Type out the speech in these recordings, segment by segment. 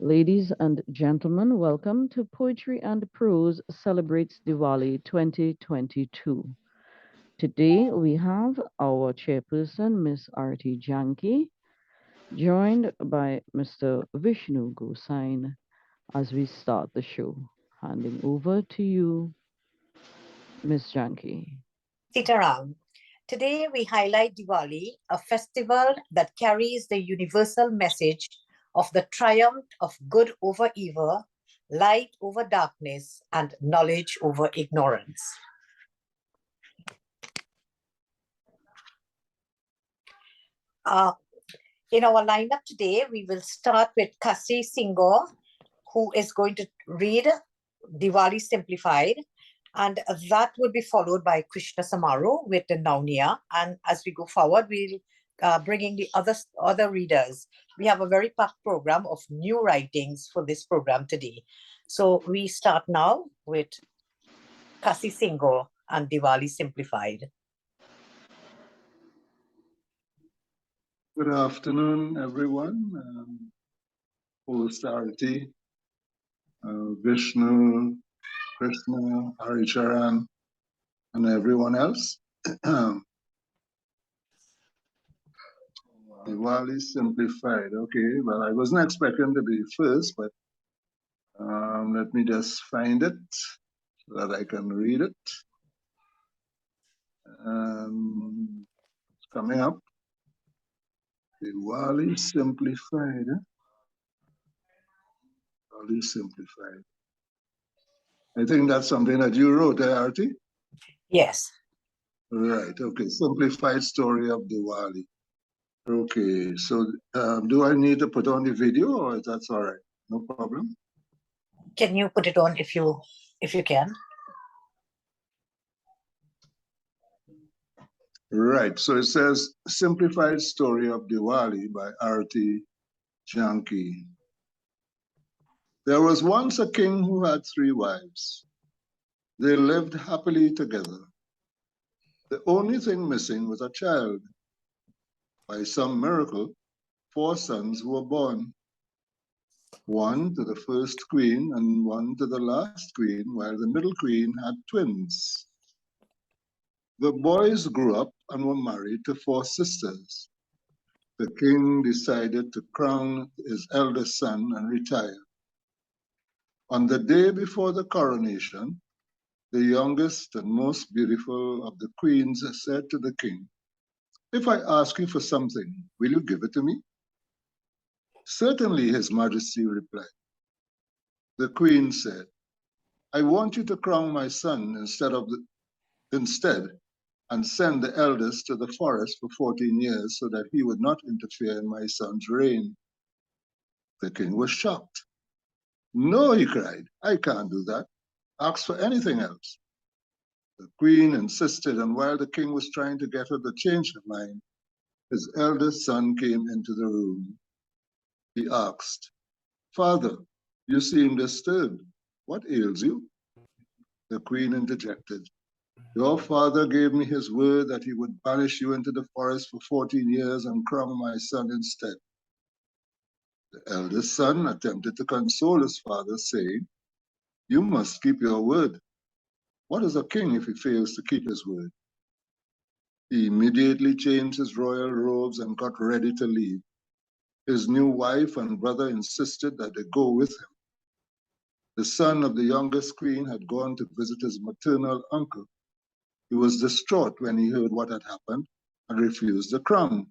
Ladies and gentlemen, welcome to Poetry and Prose Celebrates Diwali 2022. Today we have our chairperson, Ms. Arti Janki, joined by Mr. Vishnu Gosain as we start the show. Handing over to you, Ms. Janki. Sitaram. Today we highlight Diwali, a festival that carries the universal message of the triumph of good over evil, light over darkness, and knowledge over ignorance. In our lineup today, we will start with Kasi Singh, who is going to read Diwali Simplified, and that will be followed by Krishna Samaru with the Naunia. And as we go forward, we'll bringing the other readers. We have a very packed program of new writings for this program today. So we start now with Kasi Singh and Diwali Simplified. Good afternoon, everyone. Host Arti, Vishnu, Krishna, Haricharan, and everyone else. Diwali Simplified. Okay, well, I wasn't expecting to be first, but let me just find it so that I can read it. It's coming up. Diwali Simplified. Diwali Simplified. I think that's something that you wrote, Arti? Yes. Right, okay. Simplified story of Diwali. Okay, so do I need to put on the video or that's all right? No problem? Can you put it on if you can? Right, so it says Simplified Story of Diwali by Arti Janki. There was once a king who had 3 wives. They lived happily together. The only thing missing was a child. By some miracle, 4 sons were born. 1 to the first queen and 1 to the last queen, while the middle queen had twins. The boys grew up and were married to 4 sisters. The king decided to crown his eldest son and retire. On the day before the coronation, the youngest and most beautiful of the queens said to the king, "If I ask you for something, will you give it to me?" "Certainly," His Majesty replied. The queen said, "I want you to crown my son instead and send the eldest to the forest for 14 years so that he would not interfere in my son's reign." The king was shocked. "No," he cried, "I can't do that. Ask for anything else." The queen insisted, and while the king was trying to get her to change her mind, his eldest son came into the room. He asked, "Father, you seem disturbed. What ails you?" The queen interjected, "Your father gave me his word that he would banish you into the forest for 14 years and crown my son instead." The eldest son attempted to console his father, saying, "You must keep your word. What is a king if he fails to keep his word?" He immediately changed his royal robes and got ready to leave. His new wife and brother insisted that they go with him. The son of the youngest queen had gone to visit his maternal uncle. He was distraught when he heard what had happened and refused the crown.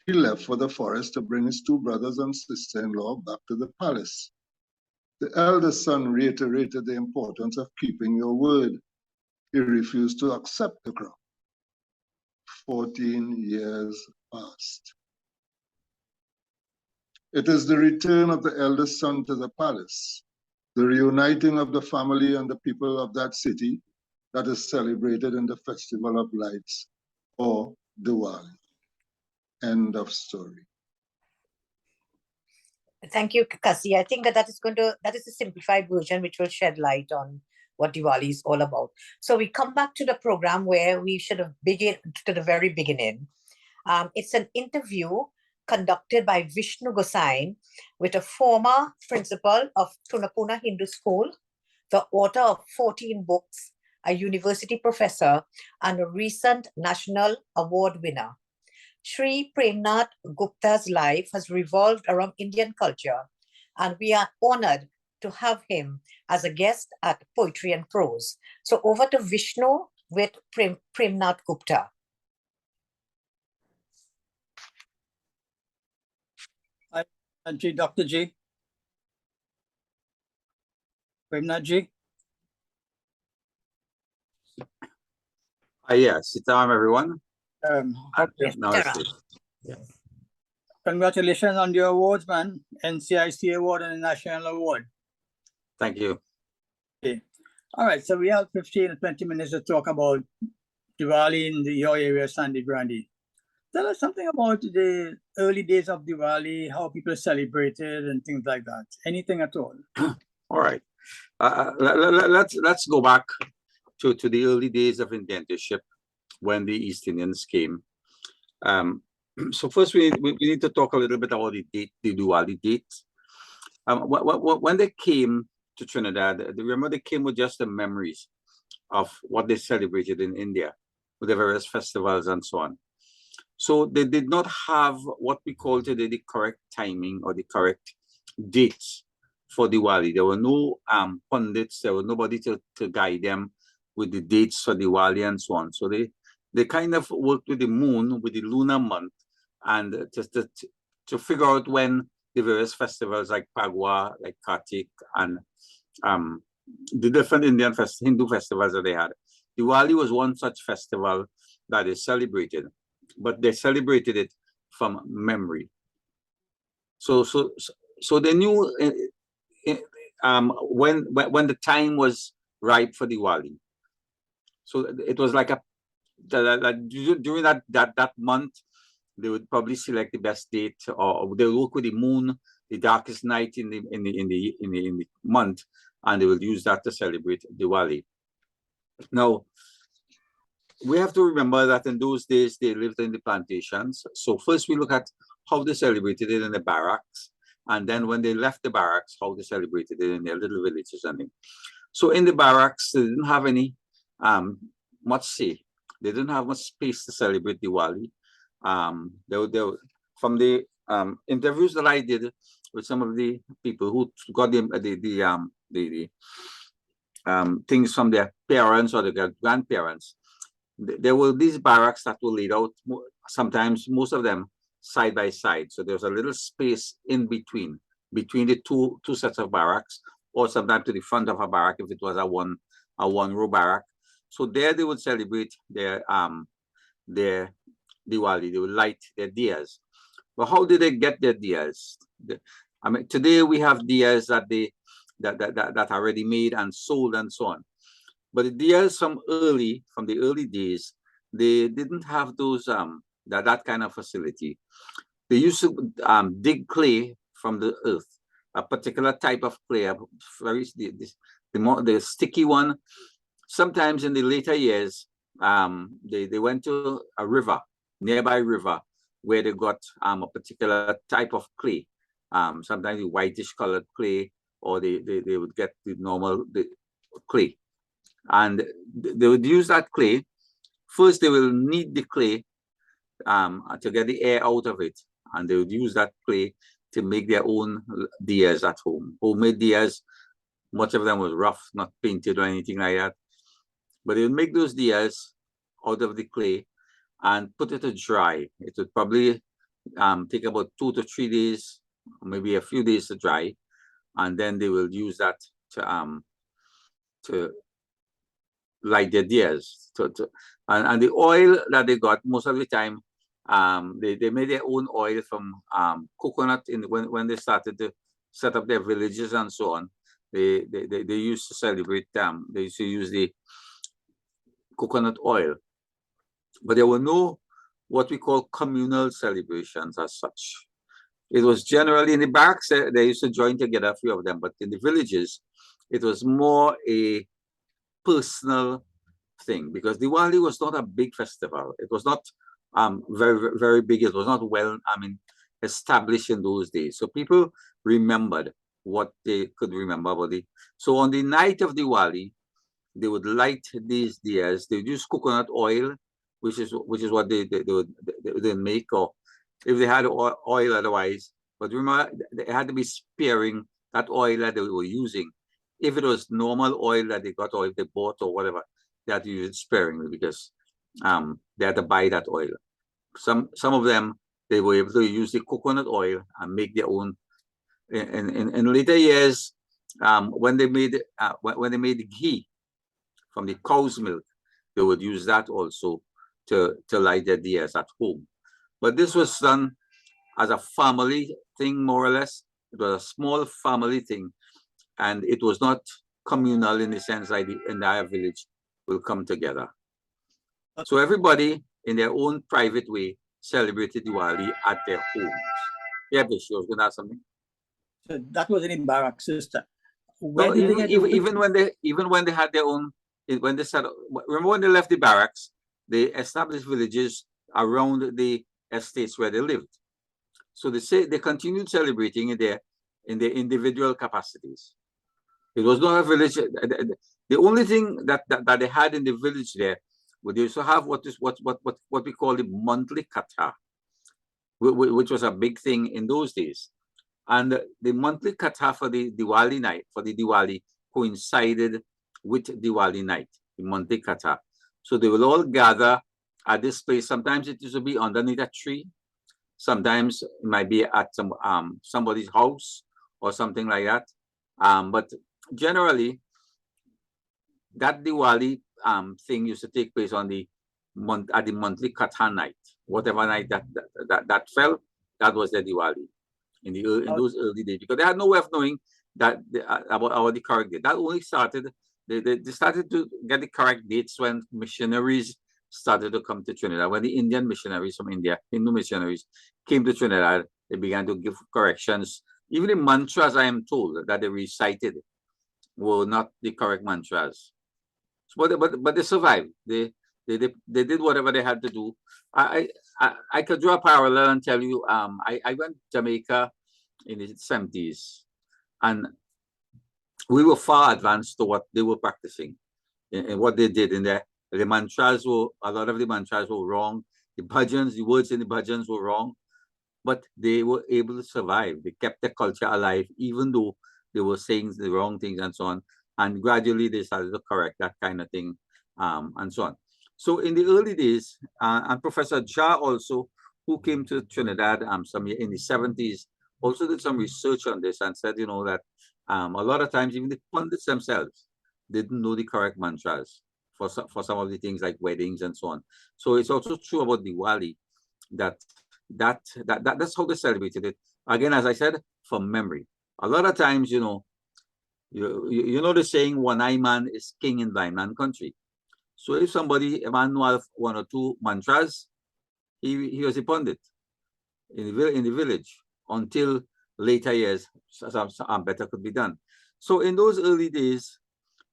He left for the forest to bring his 2 brothers and sister-in-law back to the palace. The eldest son reiterated the importance of keeping your word. He refused to accept the crown. 14 years passed. It is the return of the eldest son to the palace, the reuniting of the family and the people of that city that is celebrated in the Festival of Lights, or Diwali. End of story. Thank you, Kasi. I think that is a simplified version which will shed light on what Diwali is all about. So we come back to the program where we should have begin to the very beginning. It's an interview conducted by Vishnu Gosai, with a former principal of Tunapuna Hindu School, the author of 14 books, a university professor, and a recent national award winner. Sri Premnath Gupta's life has revolved around Indian culture, and we are honored to have him as a guest at Poetry and Prose. So over to Vishnu with Premnath Gupta. Hi, Dr. G. Premnath G. Yes, Sitam, everyone. Namaste. Congratulations on your awards, man. NCIC award and a national award. Thank you. Okay. All right, so we have 15 or 20 minutes to talk about Diwali in your area, Sandy Grandi. Tell us something about the early days of Diwali, how people celebrated and things like that. Anything at all? All right. Let's go back to the early days of indentureship when the East Indians came. So first we need to talk a little bit about the date, the Diwali date. When they came to Trinidad, remember they came with just the memories of what they celebrated in India, with the various festivals and so on. So they did not have what we call today the correct timing or the correct dates for Diwali. There were no pundits, there was nobody to guide them with the dates for Diwali and so on. So they kind of worked with the moon, with the lunar month, and just to figure out when the various festivals like Pagwa, like Kartik, and the different Hindu festivals that they had. Diwali was one such festival that is celebrated, but they celebrated it from memory. So they knew when the time was ripe for Diwali. So it was like during that month, they would probably select the best date, or they would work with the moon, the darkest night in the month, and they will use that to celebrate Diwali. Now, we have to remember that in those days they lived in the plantations. So first we look at how they celebrated it in the barracks, and then when they left the barracks, how they celebrated it in their little villages. So in the barracks, they didn't have any much say. They didn't have much space to celebrate Diwali. From the interviews that I did with some of the people who got the things from their parents or their grandparents, there were these barracks that were laid out, sometimes most of them side by side. So there was a little space in between the two sets of barracks, or sometimes to the front of a barrack if it was a one row barrack. So there they would celebrate their Diwali. They would light their diyas. But how did they get their diyas? I mean, today we have diyas that are ready made and sold and so on. But the diyas from the early days, they didn't have those that kind of facility. They used to dig clay from the earth, a particular type of clay, the sticky one. Sometimes in the later years, they went to a nearby river, where they got a particular type of clay, sometimes the whitish colored clay, or they would get the normal clay. And they would use that clay. First, they will knead the clay to get the air out of it. And they would use that clay to make their own diyas at home. Homemade diyas, much of them was rough, not painted or anything like that. But they would make those diyas out of the clay and put it to dry. It would probably take about 2 to 3 days, maybe a few days to dry. And then they will use that to light their diyas. And the oil that they got, most of the time, they made their own oil from coconut when they started to set up their villages and so on. They used to celebrate them. They used to use the coconut oil. But there were no what we call communal celebrations as such. It was generally in the barracks, they used to join together, a few of them, but in the villages, it was more a personal thing, because Diwali was not a big festival. It was not very, very big. It was not well, I mean, established in those days. So people remembered what they could remember about it. So on the night of Diwali, they would light these diyas. They would use coconut oil, which is what they make, or if they had oil otherwise. But remember, they had to be sparing that oil that they were using. If it was normal oil that they got, or if they bought or whatever, they had to use it sparingly because they had to buy that oil. Some of them, they were able to use the coconut oil and make their own. In later years, when they made ghee from the cow's milk, they would use that also to light their diyas at home. But this was done as a family thing, more or less. It was a small family thing, and it was not communal in the sense that the entire village will come together. So everybody, in their own private way, celebrated Diwali at their homes. Yeah, Bish, you was going to ask something? So that was in barrack system. No, even when they had their own, when they said, remember when they left the barracks, they established villages around the estates where they lived. So they continued celebrating in their individual capacities. It was not a village. The only thing that they had in the village there, they used to have what we call the monthly katha, which was a big thing in those days. And the monthly katha for the Diwali night, for the Diwali, coincided with Diwali night, the monthly katha. So they will all gather at this place. Sometimes it used to be underneath a tree. Sometimes it might be at somebody's house or something like that. But generally, that Diwali thing used to take place on the monthly katha night. Whatever night that fell, that was the Diwali in those early days, because they had no way of knowing that about the correct date. That only started. They started to get the correct dates when missionaries started to come to Trinidad. When the Indian missionaries from India, Hindu missionaries, came to Trinidad, they began to give corrections. Even the mantras, I am told, that they recited were not the correct mantras. But they survived. They did whatever they had to do. I could draw a parallel and tell you. I went to Jamaica in the 70s, and we were far advanced to what they were practicing and what they did in there. A lot of the mantras were wrong. The words in the bhajans were wrong, but they were able to survive. They kept their culture alive, even though they were saying the wrong things and so on. And gradually they started to correct that kind of thing, and so on. So in the early days, and Professor Jha also, who came to Trinidad some year in the 70s, also did some research on this and said, that a lot of times even the pundits themselves didn't know the correct mantras for some of the things like weddings and so on. So it's also true about Diwali that's how they celebrated it. Again, as I said, from memory. A lot of times, you know the saying, one eye man is king in blind man country. So if a man knew one or two mantras, he was a pundit in the village until later years, some better could be done. So in those early days,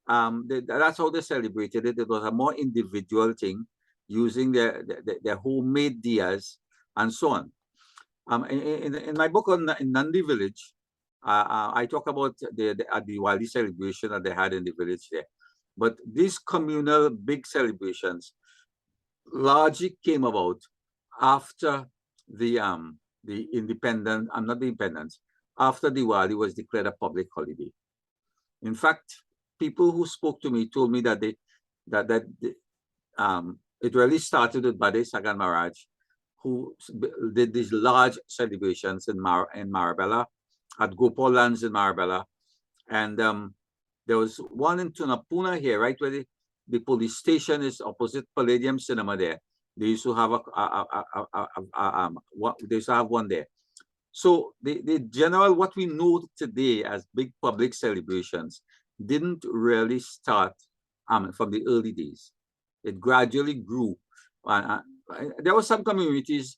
that's how they celebrated it. It was a more individual thing, using their homemade diyas and so on. In my book in Nandi village, I talk about the Diwali celebration that they had in the village there. But these communal big celebrations largely came about after the independence, not the independence, after Diwali was declared a public holiday. In fact, people who spoke to me told me that it really started with Bade Sagan Maharaj, who did these large celebrations in Marabella, at Gopal lands in Marabella. And there was one in Tunapuna here, right where the police station is opposite Palladium Cinema there. They used to have they used to have one there. So the general, what we know today as big public celebrations, didn't really start from the early days. It gradually grew. There were some communities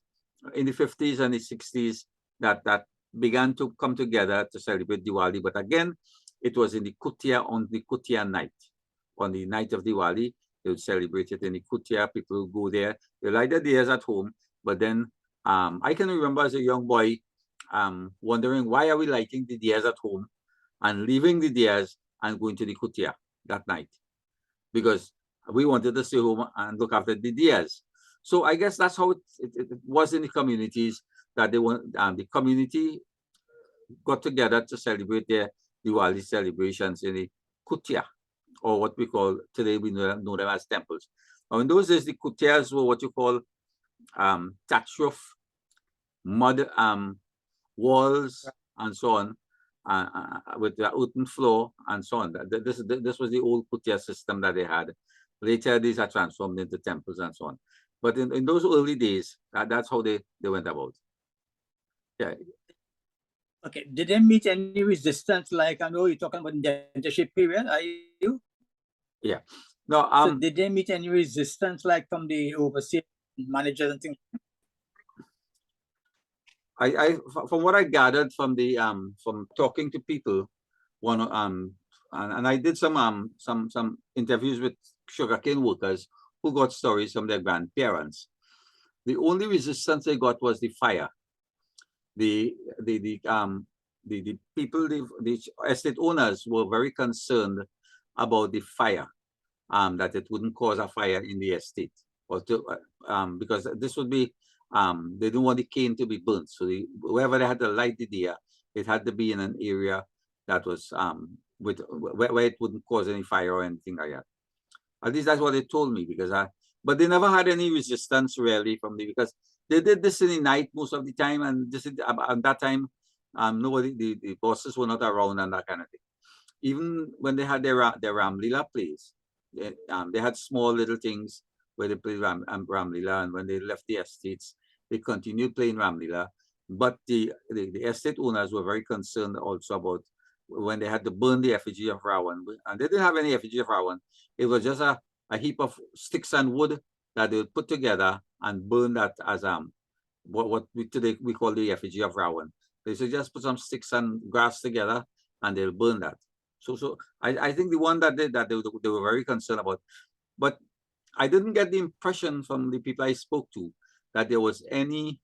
in the 50s and the 60s that began to come together to celebrate Diwali. But again, it was in the kutia, on the kutia night. On the night of Diwali, they would celebrate it in the kutia. People would go there. They light their diyas at home, but then I can remember as a young boy wondering why are we lighting the diyas at home and leaving the diyas and going to the kutia that night, because we wanted to stay home and look after the diyas. So I guess that's how it was in the communities, that they want the community got together to celebrate their Diwali celebrations in the kutia, or what we call today we know them as temples. Now in those days the kutias were what you call thatch roof, mud walls and so on, with the wooden floor and so on. This was the old kutia system that they had. Later these are transformed into temples and so on. But in those early days, that's how they went about. Yeah. Okay. Did they meet any resistance? Like, I know you're talking about indentureship period, are you? Yeah. No. So did they meet any resistance, like from the overseas managers and things? From what I gathered from talking to people, and I did some interviews with sugarcane workers who got stories from their grandparents. The only resistance they got was the fire. The people, the estate owners were very concerned about the fire, that it wouldn't cause a fire in the estate, or because this would be, they didn't want the cane to be burnt. So wherever they had to light the diya, it had to be in an area that was where it wouldn't cause any fire or anything like that. At least that's what they told me, but they never had any resistance really from because they did this in the night most of the time, and this at that time, nobody, the bosses were not around and that kind of thing. Even when they had their Ramlila plays, they had small little things where they played Ramlila, and when they left the estates, they continued playing Ramlila. But the estate owners were very concerned also about when they had to burn the effigy of Ravan, and they didn't have any effigy of Ravan. It was just a heap of sticks and wood that they would put together and burn that as what we today we call the effigy of Ravan. They should just put some sticks and grass together and they'll burn that. So I think the one that they were very concerned about, but I didn't get the impression from the people I spoke to that there was any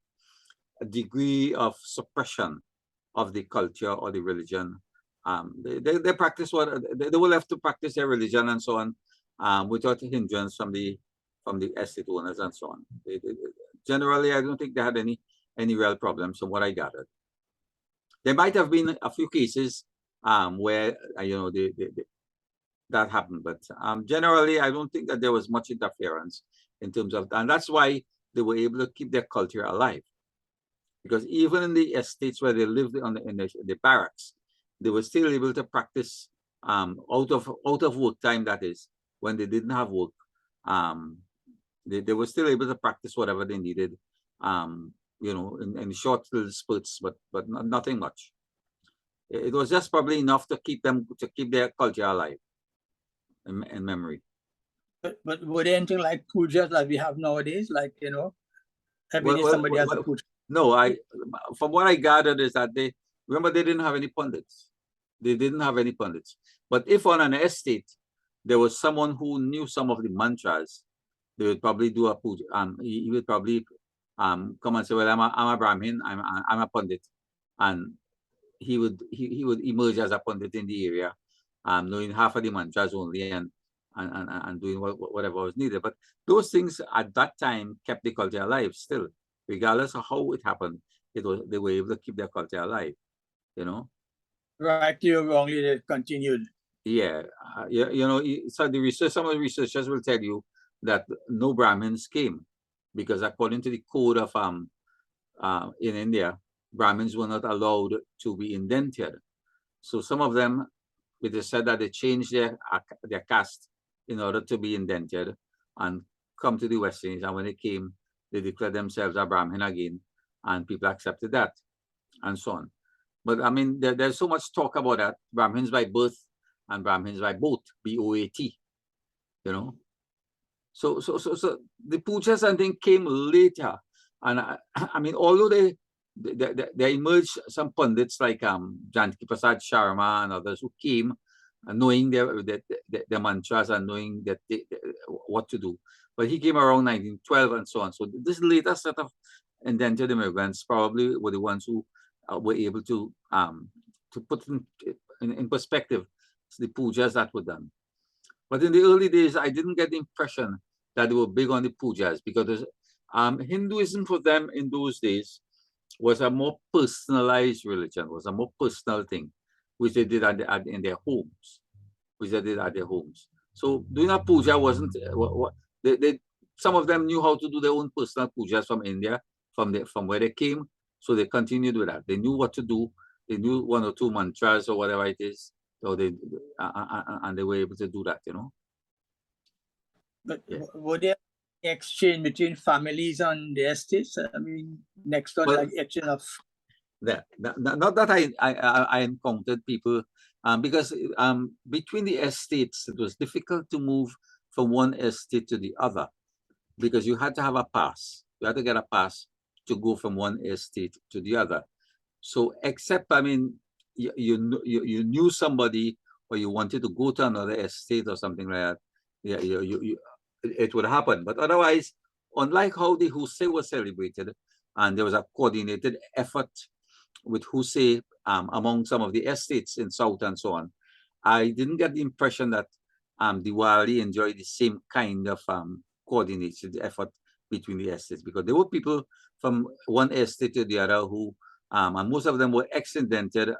degree of suppression of the culture or the religion. They practice what they were left to practice their religion and so on, without hindrance from the estate owners and so on. Generally, I don't think they had any real problems from what I gathered. There might have been a few cases where that happened, but generally, I don't think that there was much interference in terms of, and that's why they were able to keep their culture alive. Because even in the estates where they lived in the barracks, they were still able to practice out of work time. That is, when they didn't have work, they were still able to practice whatever they needed, in short little spurts, but nothing much. It was just probably enough to keep their culture alive in memory. But were there anything like pujas like we have nowadays? Like, every day somebody has a puja. No, from what I gathered is that they didn't have any pundits. They didn't have any pundits. But if on an estate there was someone who knew some of the mantras, they would probably do a puja. He would probably come and say, "Well, I'm a Brahmin. I'm a pundit," and he would emerge as a pundit in the area, knowing half of the mantras only and doing whatever was needed. But those things at that time kept the culture alive still. Regardless of how it happened, they were able to keep their culture alive, Rightly or wrongly, they continued. Yeah, so some of the researchers will tell you that no Brahmins came because according to the code of in India, Brahmins were not allowed to be indentured. So some of them, it is said that they changed their caste in order to be indentured and come to the West Indies, and when they came, they declared themselves a Brahmin again, and people accepted that, and so on. But I mean, there's so much talk about that, Brahmins by birth and Brahmins by boat, B-O-A-T, So the pujas and thing came later, and I mean, although they emerged some pundits like Janki Prasad Sharma and others who came knowing their mantras and knowing what to do. But he came around 1912 and so on. So this later set of indented immigrants probably were the ones who were able to put in perspective the pujas that were done. But in the early days, I didn't get the impression that they were big on the pujas, because Hinduism for them in those days was a more personalized religion, was a more personal thing, which they did in their homes, So doing a puja wasn't some of them knew how to do their own personal pujas from India, from where they came, so they continued with that. They knew what to do. They knew one or two mantras or whatever it is, so and they were able to do that, But Yeah. were there exchange between families on the estates? I mean, next on Well, like exchange of not that I encountered people, because between the estates it was difficult to move from one estate to the other, because you had to have a pass. You had to get a pass to go from one estate to the other. So except, I mean, you knew somebody, or you wanted to go to another estate or something like that, yeah, it would happen. But otherwise, unlike how the Husay was celebrated, and there was a coordinated effort with Husay among some of the estates in South and so on, I didn't get the impression that Diwali enjoyed the same kind of coordinated effort between the estates, because there were people from one estate to the other who, and most of them were ex-indented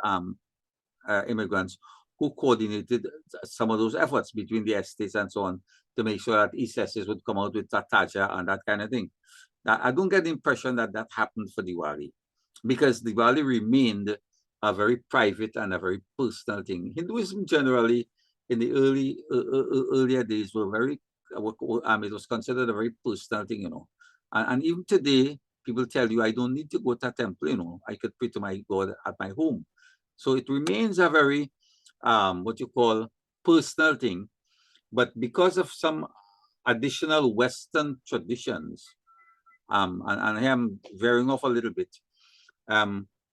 immigrants who coordinated some of those efforts between the estates and so on, to make sure that each estate would come out with Tataja and that kind of thing. Now, I don't get the impression that that happened for Diwali, because Diwali remained a very private and a very personal thing. Hinduism generally, in the earlier days, were very, it was considered a very personal thing, and even today, people tell you, I don't need to go to a temple, I could pray to my God at my home. So it remains a very, what you call, personal thing. But because of some additional Western traditions, and I am veering off a little bit,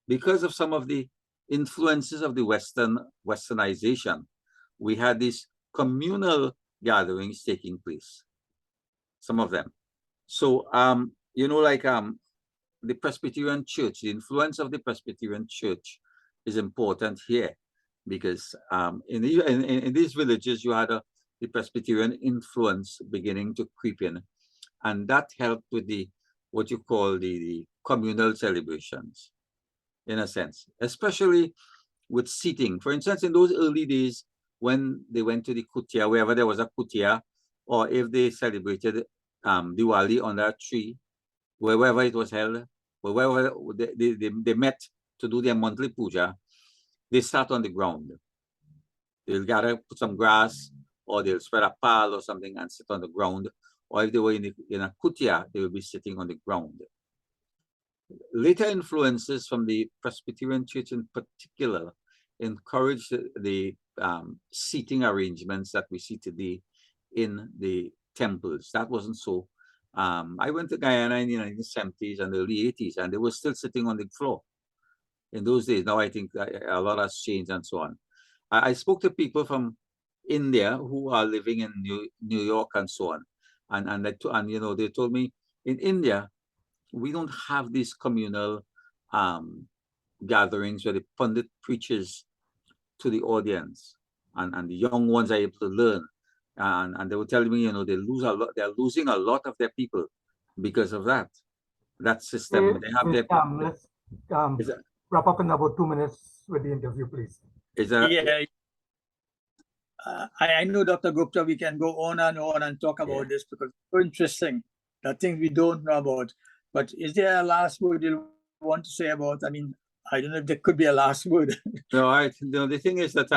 because of some of the influences of the Westernization, we had these communal gatherings taking place, some of them. So, like the Presbyterian Church, the influence of the Presbyterian Church is important here, because in these villages, you had the Presbyterian influence beginning to creep in, and that helped with the what you call the communal celebrations, in a sense, especially with seating. For instance, in those early days, when they went to the kutia, wherever there was a kutia, or if they celebrated Diwali under a tree, wherever it was held, wherever they met to do their monthly puja, they sat on the ground. They'll gather, put some grass, or they'll spread a pall or something and sit on the ground. Or if they were in a kutia, they will be sitting on the ground. Later influences from the Presbyterian Church in particular encouraged the seating arrangements that we see today in the temples. That wasn't so. I went to Guyana in the 1970s and early 80s, and they were still sitting on the floor in those days. Now I think a lot has changed and so on. I spoke to people from India who are living in New York and so on, and they told me in India we don't have these communal gatherings where the pundit preaches to the audience, and the young ones are able to learn. And they were telling me, they're losing a lot of their people because of that system. They have their let's wrap up in about 2 minutes with the interview, please. Yeah. I know, Dr. Gupta, we can go on and talk about this, because it's so interesting. The things we don't know about. But is there a last word you want to say about? I mean, I don't know if there could be a last word. No, the thing is that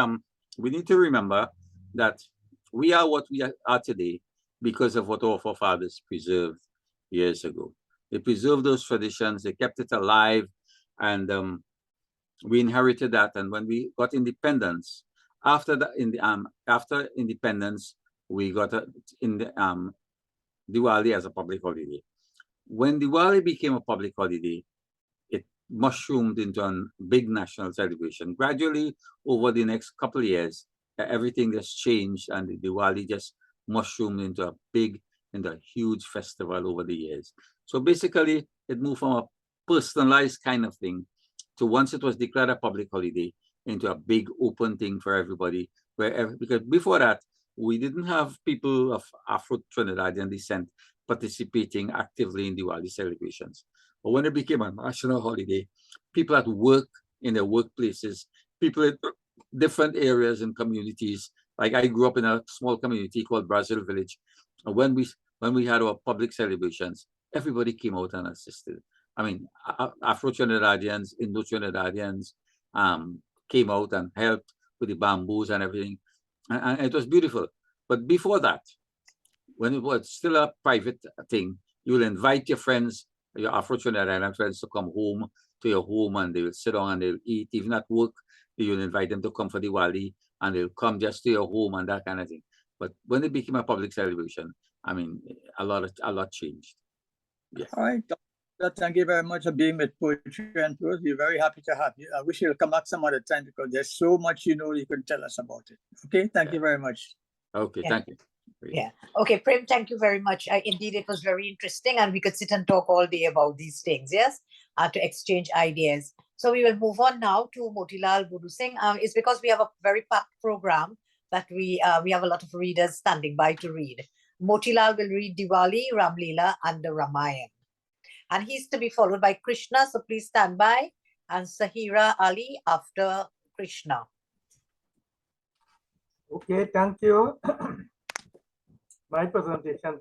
we need to remember that we are what we are today because of what our forefathers preserved years ago. They preserved those traditions, they kept it alive, and we inherited that. And when we got independence, after independence, we got Diwali as a public holiday. When Diwali became a public holiday, it mushroomed into a big national celebration. Gradually, over the next couple of years, everything just changed, and the Diwali just mushroomed into a huge festival over the years. So basically, it moved from a personalized kind of thing to, once it was declared a public holiday, into a big open thing for everybody. Because before that, we didn't have people of Afro-Trinidadian descent participating actively in Diwali celebrations. But when it became a national holiday, people at work, in their workplaces, people in different areas and communities. Like I grew up in a small community called Brazil Village. And when we had our public celebrations, everybody came out and assisted. I mean, Afro-Trinidadians, Indo-Trinidadians came out and helped with the bamboos and everything. And it was beautiful. But before that, when it was still a private thing, you will invite your friends, your Afro-Trinidadian friends, to come home to your home, and they will sit down and they'll eat. Even at work, you'll invite them to come for Diwali, and they'll come just to your home and that kind of thing. But when it became a public celebration, I mean, a lot changed. Yeah. All right. Thank you very much for being with Poetry and Prose. We're very happy to have you. I wish you'll come back some other time because there's so much you can tell us about it. Okay, thank you very much. Okay, thank you. Yeah. Okay, Prem, thank you very much. Indeed, it was very interesting, and we could sit and talk all day about these things, yes, to exchange ideas. So we will move on now to Motilal Budu Singh. It's because we have a very packed program that we have a lot of readers standing by to read. Motilal will read Diwali, Ramleela, and the Ramayana. And he's to be followed by Krishna, so please stand by, and Sahira Ali after Krishna. Okay, thank you. My presentation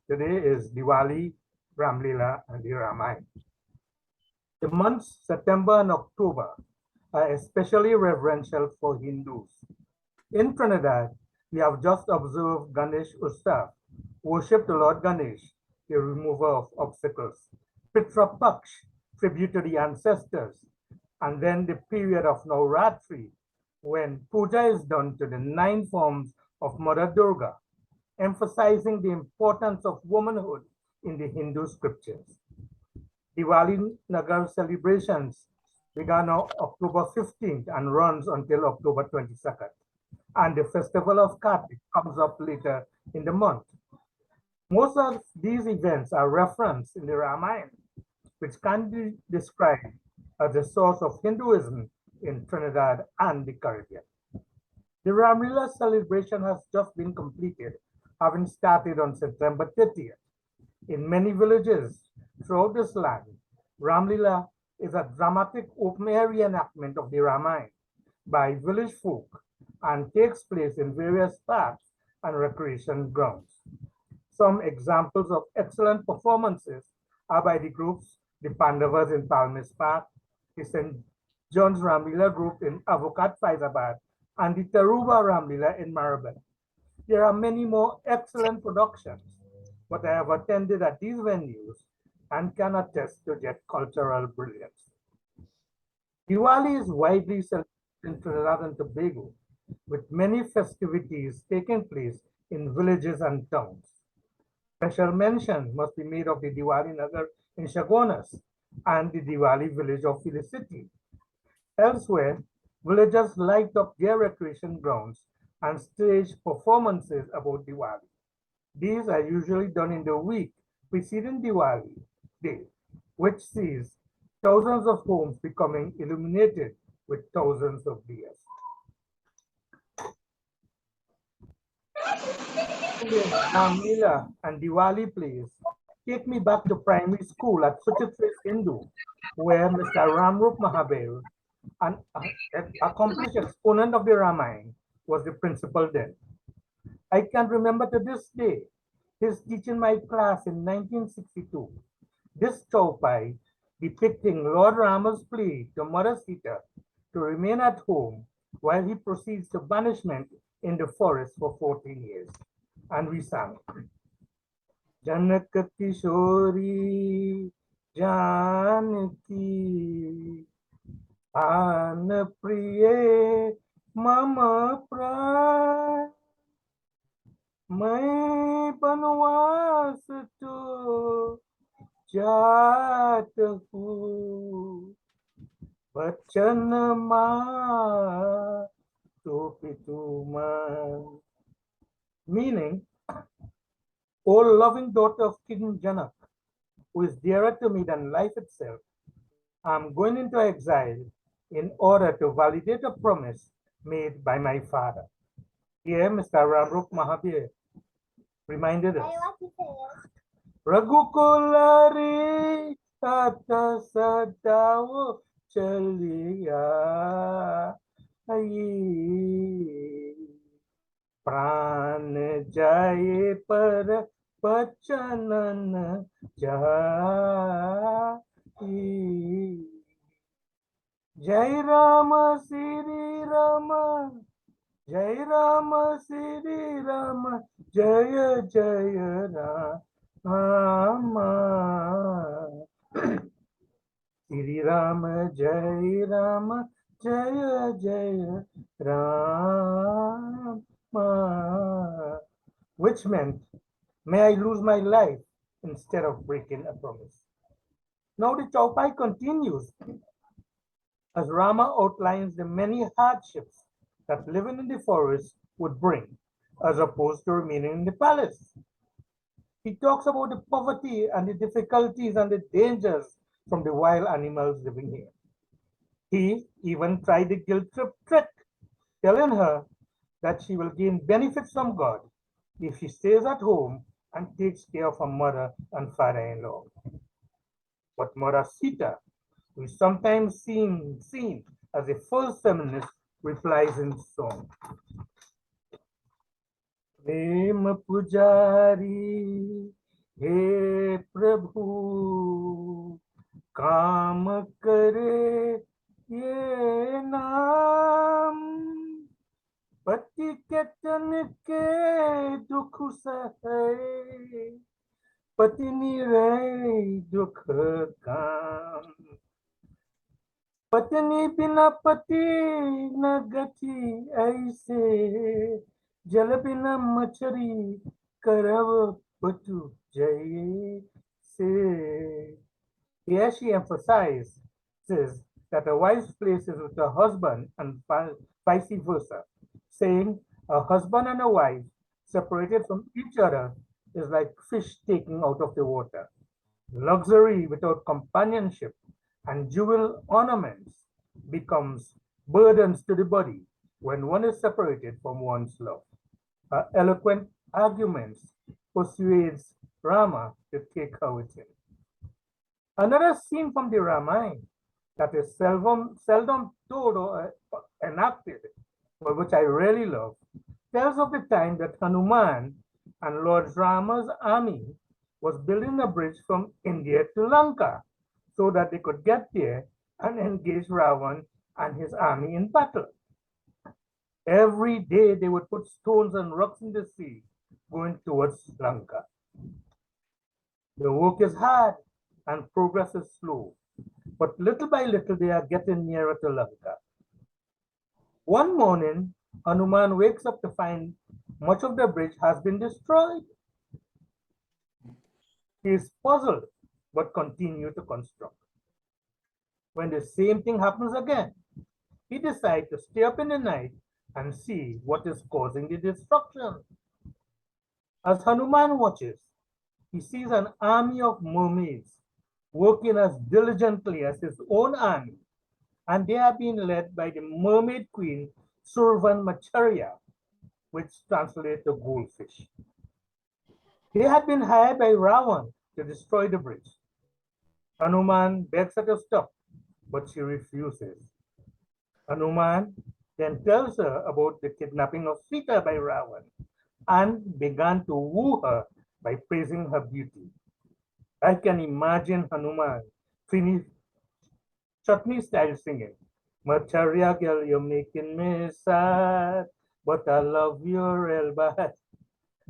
today is Diwali, Ramleela, and the Ramayana. The months September and October are especially reverential for Hindus. In Trinidad, we have just observed Ganesh Utsav, worship the Lord Ganesh, the remover of obstacles. Pitra Paksh, tribute to the ancestors, and then the period of Navratri, when puja is done to the 9 forms of Mother Durga, emphasizing the importance of womanhood in the Hindu scriptures. Diwali Nagar celebrations began on October 15th and runs until October 22nd, and the festival of Kartik comes up later in the month. Most of these events are referenced in the Ramayana, which can be described as the source of Hinduism in Trinidad and the Caribbean. The Ramleela celebration has just been completed, having started on September 30th. In many villages throughout this land, Ramleela is a dramatic open-air reenactment of the Ramayana by village folk and takes place in various parks and recreation grounds. Some examples of excellent performances are by the groups the Pandavas in Palmis Park, the St. John's Ramleela group in Avocat Faizabad, and the Taruba Ramleela in Maribel. There are many more excellent productions, but I have attended at these venues and can attest to their cultural brilliance. Diwali is widely celebrated in Trinidad and Tobago, with many festivities taking place in villages and towns. Special mention must be made of the Diwali Nagar in Chaguanas and the Diwali village of Felicity. Elsewhere, villagers light up their recreation grounds and stage performances about Diwali. These are usually done in the week preceding Diwali Day, which sees thousands of homes becoming illuminated with thousands of diyas. Ramleela and Diwali plays take me back to primary school at Suchitris Hindu, where Mr. Ramrup Mahabir, an accomplished exponent of the Ramayana, was the principal then. I can remember to this day his teaching my class in 1962. This chaupai depicting Lord Rama's plea to Mother Sita to remain at home while he proceeds to banishment in the forest for 14 years. And we sang, Janak Kishori Janaki An Priye Mama Pran Mai Banwas to Jat Hu Bachan Ma to Pituman. Meaning, O loving daughter of King Janak, who is dearer to me than life itself. I'm going into exile in order to validate a promise made by my father. Here, Mr. Ramrup Mahabir reminded us. Raghukulari tata sadao chaliya ayi pran jaye par pachanan jayi. Jai Rama Sri Rama, Jai Rama Sri Rama, Jaya Jaya Rama. Sri Rama, Jai Rama, Jaya Jaya Rama. Which meant, may I lose my life instead of breaking a promise. Now the Chaupai continues as Rama outlines the many hardships that living in the forest would bring, as opposed to remaining in the palace. He talks about the poverty and the difficulties and the dangers from the wild animals living here. He even tried the guilt trip trick, telling her that she will gain benefits from God if she stays at home and takes care of her mother and father-in-law. But Mother Sita, who is sometimes seen as a first feminist, replies in song. Prem Pujari, He Prabhu, Kam Kare Ye Naam, Pati ke tan ke dukh sahe, Patni rahe dukh kam. पत्नी बिना पति न गति ऐसे जल बिना मछली करव पटु जैसे. Here she emphasizes that a wife's place is with her husband and vice versa, saying a husband and a wife separated from each other is like fish taken out of the water. Luxury without companionship and jewel ornaments becomes burdens to the body when one is separated from one's love. Her eloquent arguments persuades Rama to take her with him. Another scene from the Ramayana that is seldom told or enacted, but which I really love, tells of the time that Hanuman and Lord Rama's army was building a bridge from India to Lanka so that they could get there and engage Ravan and his army in battle. Every day they would put stones and rocks in the sea going towards Lanka. The work is hard and progress is slow, but little by little they are getting nearer to Lanka. One morning, Hanuman wakes up to find much of the bridge has been destroyed. He is puzzled, but continues to construct. When the same thing happens again, he decides to stay up in the night and see what is causing the destruction. As Hanuman watches, he sees an army of mermaids working as diligently as his own army, and they are being led by the mermaid queen Survan Macharya, which translates to goldfish. They had been hired by Ravan to destroy the bridge. Hanuman begs her to stop, but she refuses. Hanuman then tells her about the kidnapping of Sita by Ravan and began to woo her by praising her beauty. I can imagine Hanuman chutney style singing. Macharya girl, you're making me sad, but I love you real bad.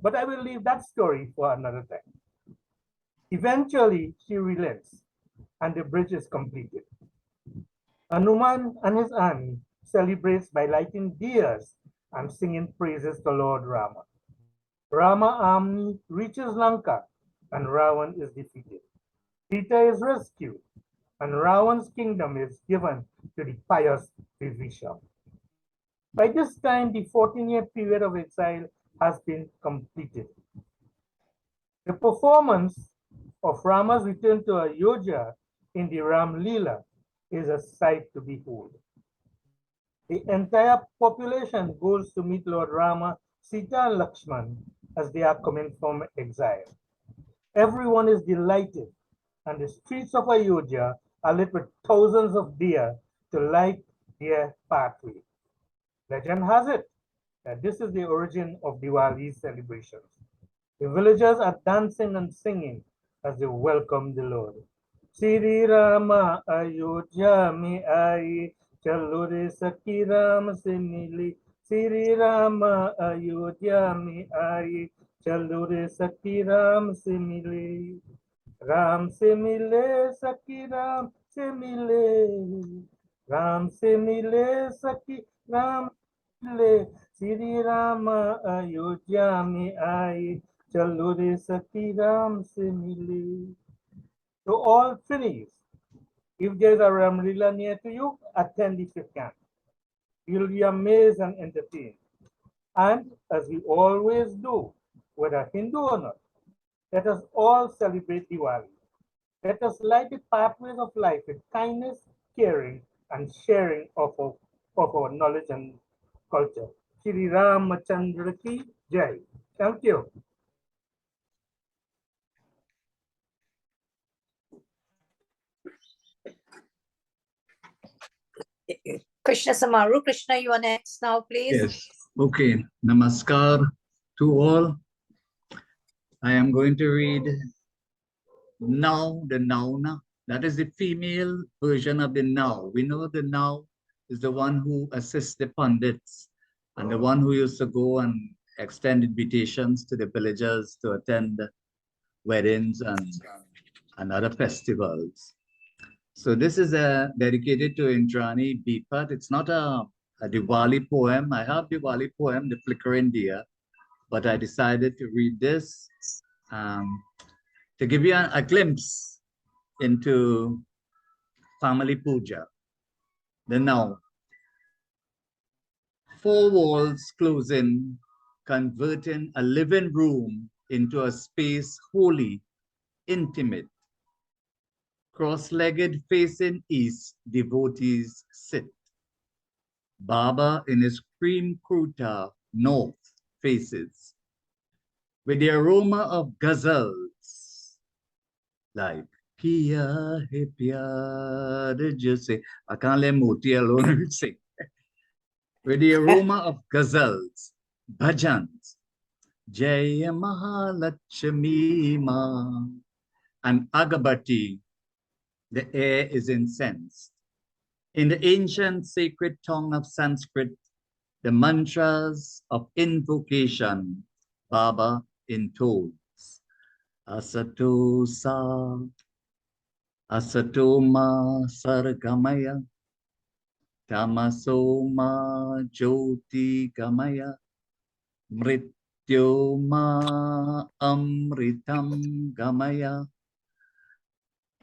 But I will leave that story for another time. Eventually, she relents, and the bridge is completed. Hanuman and his army celebrates by lighting diyas and singing praises to Lord Rama. Rama army reaches Lanka, and Ravan is defeated. Sita is rescued, and Ravan's kingdom is given to the pious Vibhishan. By this time, the 14-year period of exile has been completed. The performance of Rama's return to Ayodhya in the Ram Leela is a sight to behold. The entire population goes to meet Lord Rama, Sita and Lakshman as they are coming from exile. Everyone is delighted, and the streets of Ayodhya are lit with thousands of deer to light their pathway. Legend has it that this is the origin of Diwali's celebrations. The villagers are dancing and singing as they welcome the Lord. Sri Rama Ayodhya mein aaye, chalo re sakhi Ram se mili. Sri Rama Ayodhya mein aaye, chalo re sakhi Ram se mile. Ram se mile, sakhi Ram se mile. Ram se mile, sakhi Ram le Sri Rama Ayodhya mein aaye, chalo re sakhi Ram se mile. To all Finnies, if there's a Ram Leela near to you, attend the fifth camp. You'll be amazed and entertained. And as we always do, whether Hindu or not, let us all celebrate Diwali. Let us light the pathways of life with kindness, caring, and sharing of our knowledge and culture. Shri Ramachandra ki Jai. Thank you. Krishna Samaru. Krishna, you are next now, please. Yes. Okay. Namaskar to all. I am going to read now, the noun. That is the female version of the now. We know the now is the one who assists the pundits and the one who used to go and extend invitations to the villagers to attend weddings and other festivals. So this is dedicated to Indrani Bipat. It's not a Diwali poem. I have Diwali poem, The Flickering Deer, but I decided to read this to give you a glimpse into family puja. Then now, four walls closing, converting a living room into a space holy, intimate. Cross-legged facing east, devotees sit. Baba in his cream kurta north faces, with the aroma of ghazals, like Pia He Pyar Jise. I can't let Moti alone sing. With the aroma of ghazals, bhajans, Jaya Mahalakshmi Ma, and agabati. The air is incensed. In the ancient sacred tongue of Sanskrit, the mantras of invocation, Baba intones. Asato sa, asato ma sargamaya, tamaso ma jyoti gamaya, mrityo ma amritam gamaya.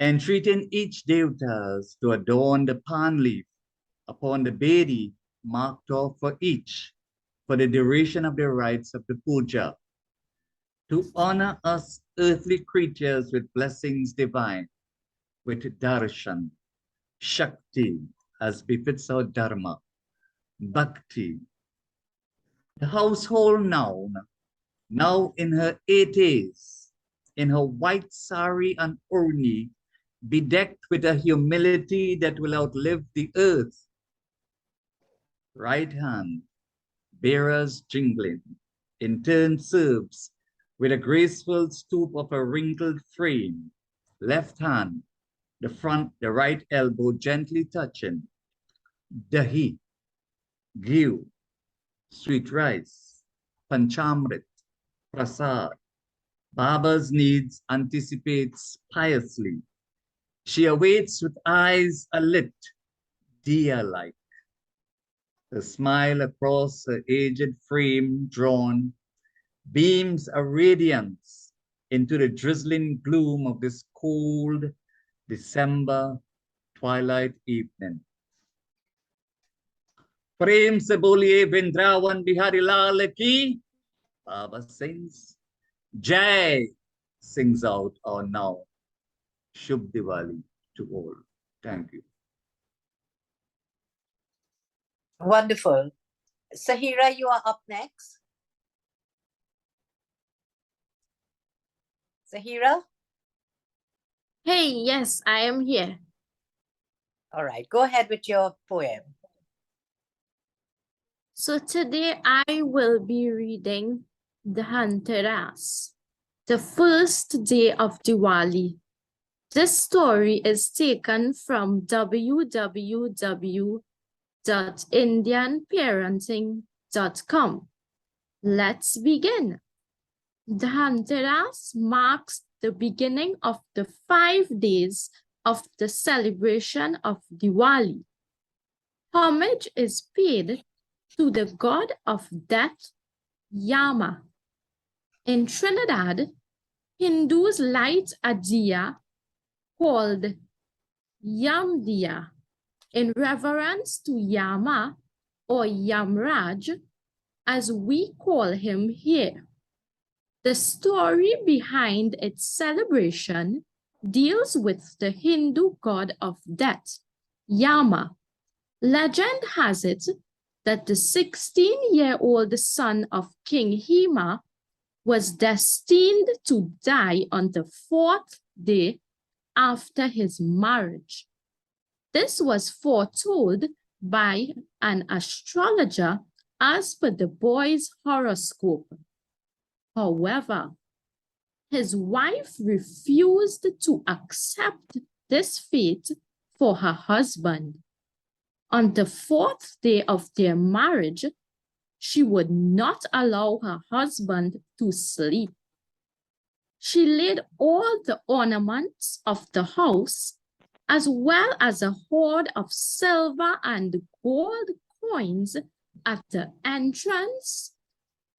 Entreating each devatas to adorn the palm leaf upon the bedi marked off for each for the duration of the rites of the puja, to honor us earthly creatures with blessings divine, with darshan, shakti, as befits our dharma, bhakti. The household now in her 80s, in her white sari and orni, bedecked with a humility that will outlive the earth. Right hand, bearers jingling, in turn serves with a graceful stoop of a wrinkled frame. Left hand, the right elbow gently touching. Dahi, ghee, sweet rice, panchamrit, prasad. Baba's needs anticipates piously. She awaits with eyes alit, deer-like. The smile across her aged frame drawn beams a radiance into the drizzling gloom of this cold December twilight evening. Prem se boliye Vrindavan Bihari Lal ki, Baba sings. Jai sings out our now. Shubh Diwali to all. Thank you. Wonderful. Sahira, you are up next. Sahira? Hey, yes, I am here. All right, go ahead with your poem. So today I will be reading Dhanteras, the first day of Diwali. This story is taken from www.indianparenting.com. Let's begin. Dhanteras marks the beginning of the 5 days of the celebration of Diwali. Homage is paid to the god of death, Yama. In Trinidad, Hindus light a diya called Yamdiya in reverence to Yama or Yamraj, as we call him here. The story behind its celebration deals with the Hindu god of death, Yama. Legend has it that the 16-year-old son of King Hema was destined to die on the 4th day after his marriage. This was foretold by an astrologer as per the boy's horoscope. However, his wife refused to accept this fate for her husband. On the 4th day of their marriage, she would not allow her husband to sleep. She laid all the ornaments of the house, as well as a hoard of silver and gold coins at the entrance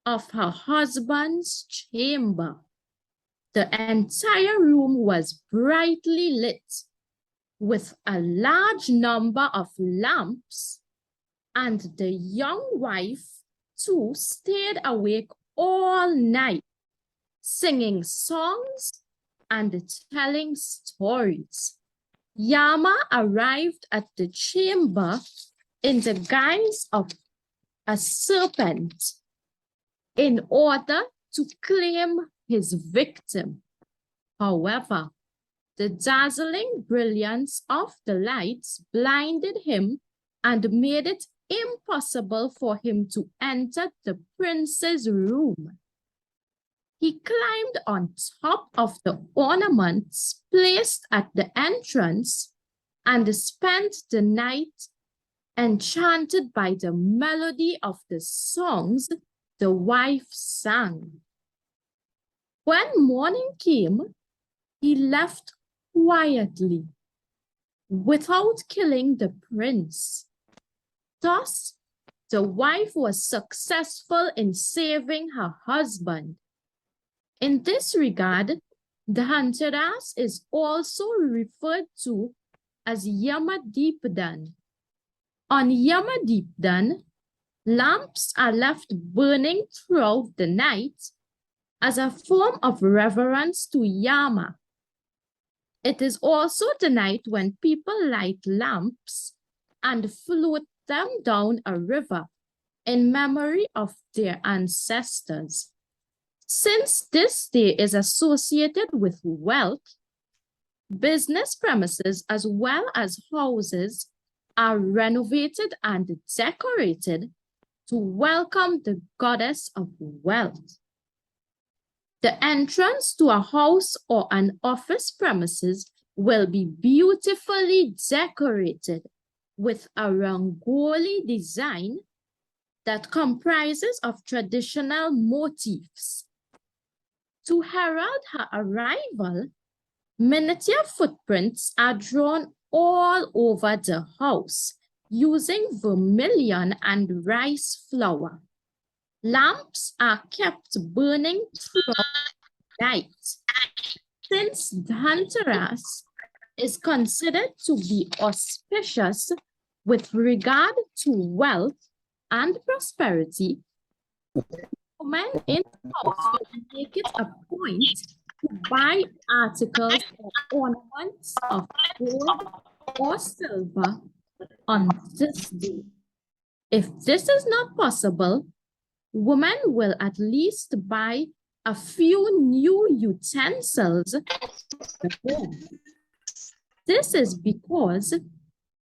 of her husband's chamber. The entire room was brightly lit with a large number of lamps, and the young wife too stayed awake all night, singing songs and telling stories. Yama arrived at the chamber in the guise of a serpent in order to claim his victim. However, the dazzling brilliance of the lights blinded him and made it impossible for him to enter the prince's room. He climbed on top of the ornaments placed at the entrance and spent the night enchanted by the melody of the songs the wife sang. When morning came, he left quietly, without killing the prince. Thus, the wife was successful in saving her husband. In this regard, Dhanteras is also referred to as Yamadipdan. On Yamadipdan, lamps are left burning throughout the night as a form of reverence to Yama. It is also the night when people light lamps and float them down a river in memory of their ancestors. Since this day is associated with wealth, business premises as well as houses are renovated and decorated to welcome the goddess of wealth. The entrance to a house or an office premises will be beautifully decorated with a rangoli design that comprises of traditional motifs. To herald her arrival, miniature footprints are drawn all over the house using vermilion and rice flour. Lamps are kept burning throughout the night. Since Dhanteras is considered to be auspicious with regard to wealth and prosperity, women in the house will make it a point to buy articles or ornaments of gold or silver on this day. If this is not possible, women will at least buy a few new utensils for home. This is because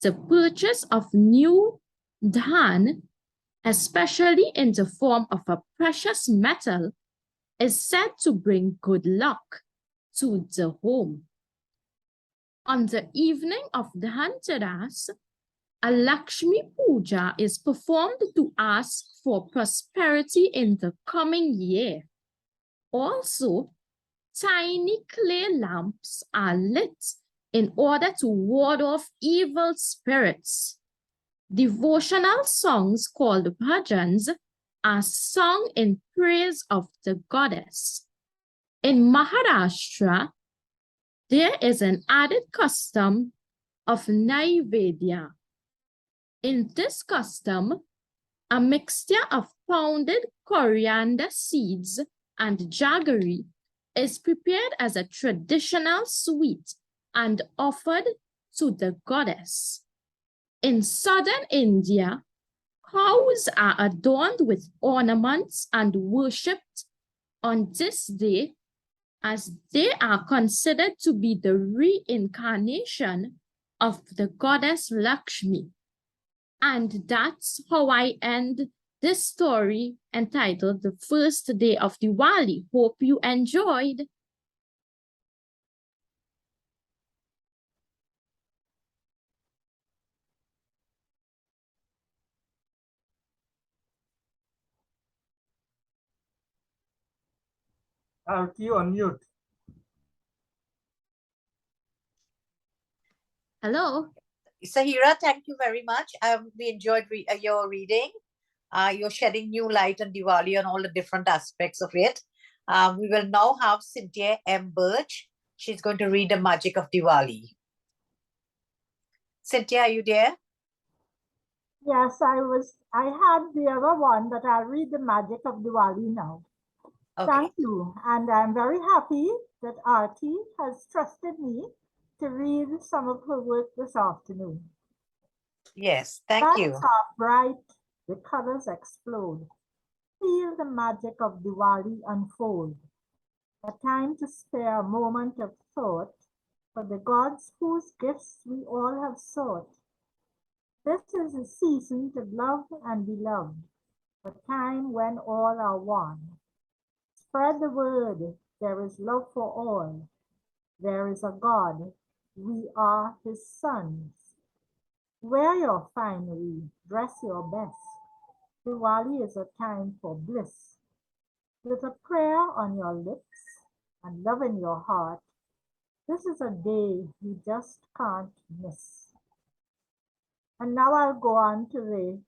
the purchase of new dhan, especially in the form of a precious metal, is said to bring good luck to the home. On the evening of Dhanteras, a Lakshmi Puja is performed to ask for prosperity in the coming year. Also, tiny clay lamps are lit in order to ward off evil spirits. Devotional songs called bhajans are sung in praise of the goddess. In Maharashtra, there is an added custom of Naivedya. In this custom, a mixture of pounded coriander seeds and jaggery is prepared as a traditional sweet and offered to the goddess. In southern India, cows are adorned with ornaments and worshipped on this day, as they are considered to be the reincarnation of the goddess Lakshmi. And that's how I end this story entitled The First Day of Diwali. Hope you enjoyed. Arti on mute. Hello. Sahira, thank you very much. We enjoyed your reading. You're shedding new light on Diwali and all the different aspects of it. We will now have Cynthia M. Birch. She's going to read The Magic of Diwali. Cynthia, are you there? Yes, I had the other one, but I'll read The Magic of Diwali now. Okay. Thank you. And I'm very happy that Arti has trusted me to read some of her work this afternoon. Yes, thank you. Lights are bright, the colors explode. Feel the magic of Diwali unfold. A time to spare a moment of thought for the gods whose gifts we all have sought. This is a season to love and be loved, a time when all are one. Spread the word, there is love for all. There is a God, we are his sons. Wear your finery, dress your best. Diwali is a time for bliss. With a prayer on your lips and love in your heart, this is a day you just can't miss. And now I'll go on to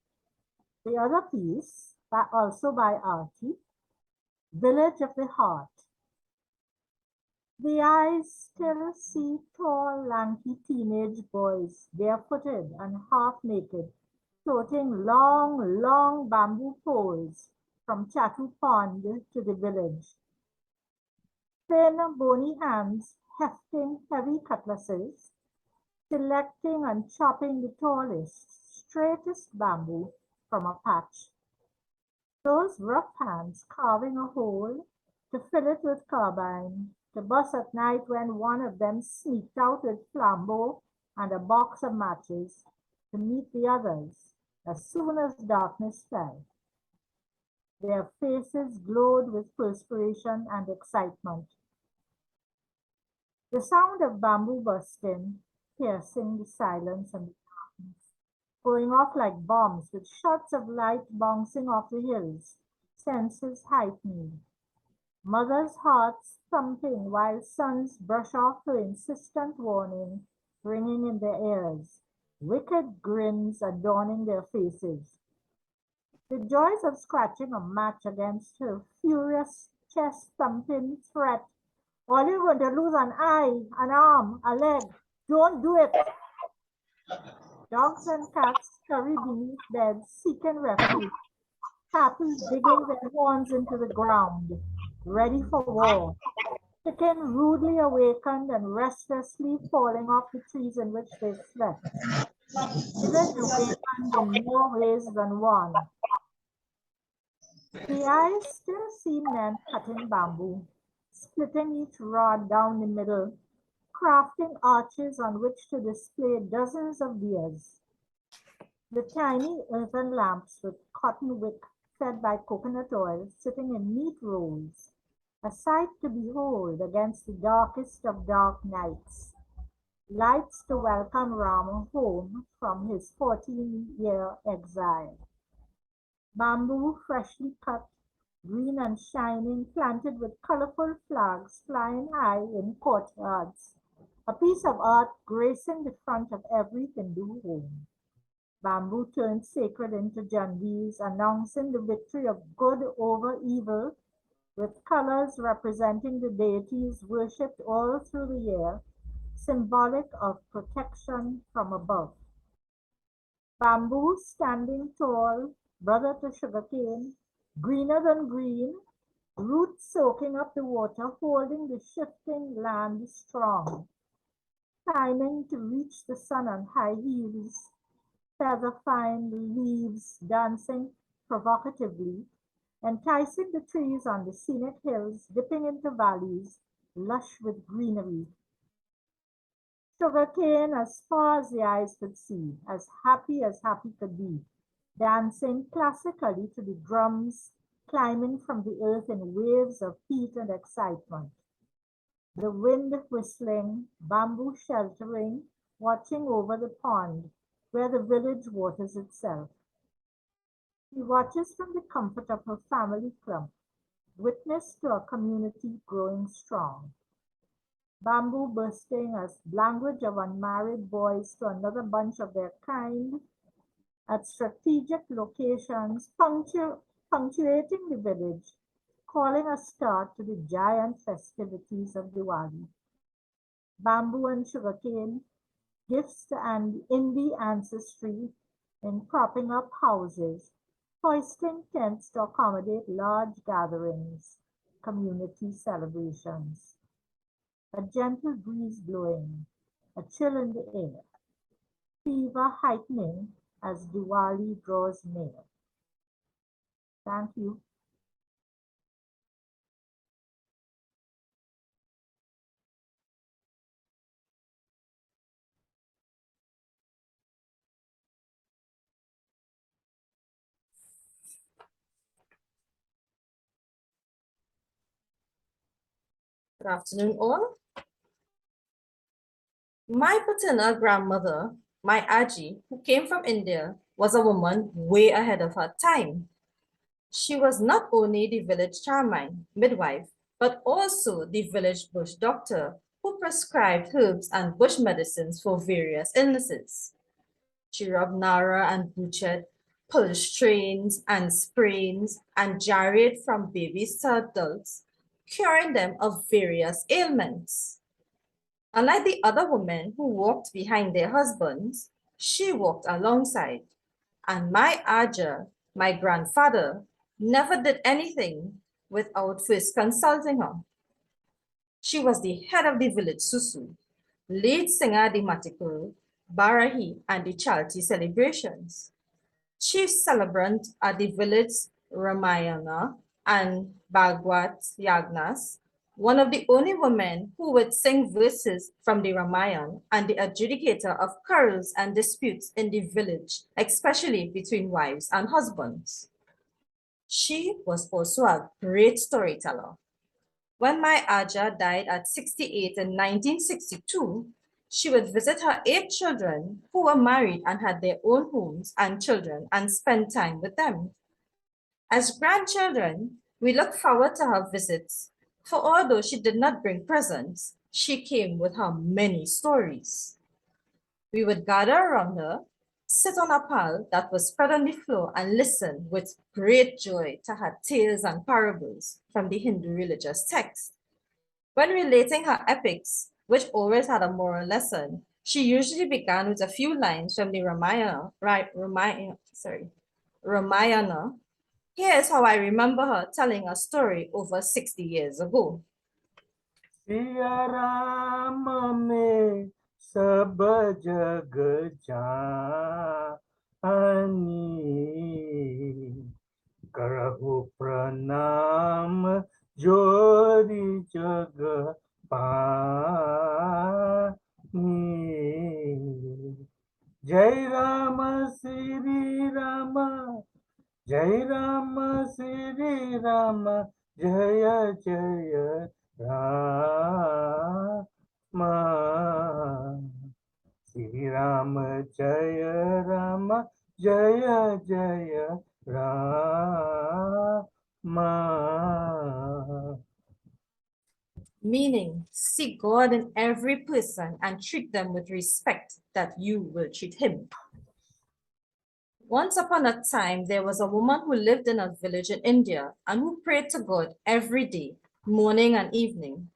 the other piece, also by Arti, Village of the Heart. The eyes still see tall, lanky teenage boys, barefooted and half-naked, floating long, long bamboo poles from Chatu Pond to the village. Thin, bony hands hefting heavy cutlasses, selecting and chopping the tallest, straightest bamboo from a patch. Those rough hands carving a hole to fill it with carbine, to bust at night when one of them sneaked out with flambeau and a box of matches to meet the others as soon as darkness fell. Their faces glowed with perspiration and excitement. The sound of bamboo bursting, piercing the silence and the darkness, going off like bombs with shots of light bouncing off the hills, senses heightened. Mothers' hearts thumping while sons brush off her insistent warning, ringing in their ears, wicked grins adorning their faces. The joys of scratching a match against her furious chest-thumping threat. All you're going to lose an eye, an arm, a leg. Don't do it. Dogs and cats scurry beneath beds, seeking refuge. Cattle digging their horns into the ground, ready for war. Chicken rudely awakened and restlessly falling off the trees in which they slept. Village awakened in more ways than one. The eyes still see men cutting bamboo, splitting each rod down the middle, crafting arches on which to display dozens of deers. The tiny earthen lamps with cotton wick fed by coconut oil sitting in neat rows, a sight to behold against the darkest of dark nights. Lights to welcome Rama home from his 14-year exile. Bamboo freshly cut, green and shining, planted with colorful flags flying high in courtyards. A piece of art gracing the front of every Hindu home. Bamboo turned sacred into jandis, announcing the victory of good over evil, with colors representing the deities worshipped all through the year, symbolic of protection from above. Bamboo standing tall, brother to sugarcane, greener than green, roots soaking up the water, holding the shifting land strong. Climbing to reach the sun on high heels, feather-fine leaves dancing provocatively, enticing the trees on the scenic hills, dipping into valleys, lush with greenery. Sugarcane as far as the eyes could see, as happy could be, dancing classically to the drums, climbing from the earth in waves of heat and excitement. The wind whistling, bamboo sheltering, watching over the pond where the village waters itself. She watches from the comfort of her family clump, witness to a community growing strong. Bamboo bursting as language of unmarried boys to another bunch of their kind at strategic locations, punctuating the village, calling a start to the giant festivities of Diwali. Bamboo and sugarcane, gifts and Indian ancestry in propping up houses, hoisting tents to accommodate large gatherings, community celebrations. A gentle breeze blowing, a chill in the air, fever heightening as Diwali draws near. Thank you. Good afternoon, all. My paternal grandmother, my Aji, who came from India, was a woman way ahead of her time. She was not only the village charmine, midwife, but also the village bush doctor who prescribed herbs and bush medicines for various illnesses. She rubbed Nara and Buchet, pulled strains and sprains, and gyrate from babies to adults, curing them of various ailments. Unlike the other women who walked behind their husbands, she walked alongside. And my Aja, my grandfather, never did anything without first consulting her. She was the head of the village susu, lead singer the Matikuru, Barahi, and the Chalti celebrations, chief celebrant at the village Ramayana and Bhagwat Yagnas, one of the only women who would sing verses from the Ramayana and the adjudicator of quarrels and disputes in the village, especially between wives and husbands. She was also a great storyteller. When my Aja died at 68 in 1962, she would visit her 8 children who were married and had their own homes and children and spend time with them. As grandchildren, we look forward to her visits, for although she did not bring presents, she came with her many stories. We would gather around her, sit on a pile that was spread on the floor and listen with great joy to her tales and parables from the Hindu religious text. When relating her epics, which always had a moral lesson, she usually began with a few lines from the Ramayana. Here's how I remember her telling a story over 60 years ago. Siya Ram में सब जग जानी, करहु प्रणाम जोरी जग पानी। जय राम श्री राम, जय राम श्री राम, जय जय राम। श्री राम जय राम, जय जय Ram. Meaning, seek God in every person and treat them with respect that you will treat him. Once upon a time, there was a woman who lived in a village in India and who prayed to God every day, morning and evening.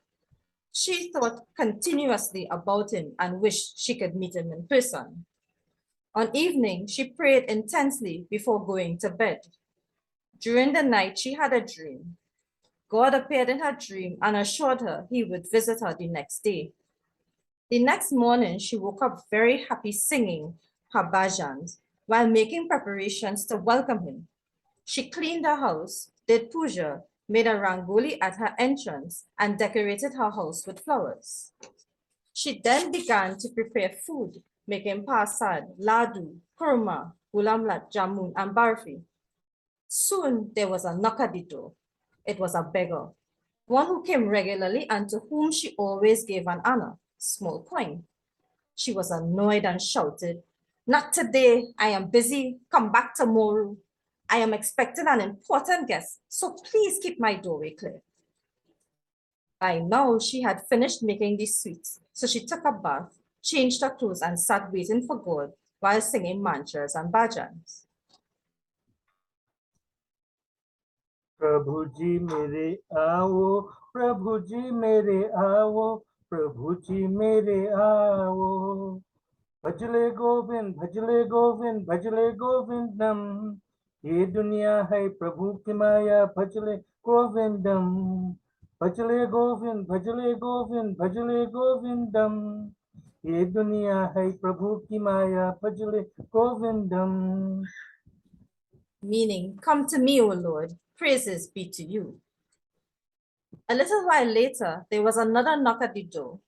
She thought continuously about him and wished she could meet him in person. On evening, she prayed intensely before going to bed. During the night, she had a dream. God appeared in her dream and assured her he would visit her the next day. The next morning, she woke up very happy singing her bhajans while making preparations to welcome him. She cleaned her house, did puja, made a rangoli at her entrance, and decorated her house with flowers. She then began to prepare food, making pasad, ladu, kurma, gulamlat, jamun, and barfi. Soon there was a knock at the door. It was a beggar, one who came regularly and to whom she always gave an honor, small coin. She was annoyed and shouted, "Not today, I am busy, come back tomorrow. I am expecting an important guest, so please keep my doorway clear." By now, she had finished making the sweets, so she took a bath, changed her clothes, and sat waiting for God while singing mantras and bhajans. प्रभु जी मेरे आओ, प्रभु जी मेरे आओ, प्रभु जी मेरे आओ। भजले गोविंद, भजले गोविंद, भजले गोविंदम। ये दुनिया है प्रभु की माया, भजले गोविंदम। भजले गोविंद, भजले गोविंद, भजले गोविंदम। ये दुनिया है प्रभु की माया, भजले गोविंदम। Meaning, come to me, O Lord, praises be to you. A little while later, there was another knock at the door.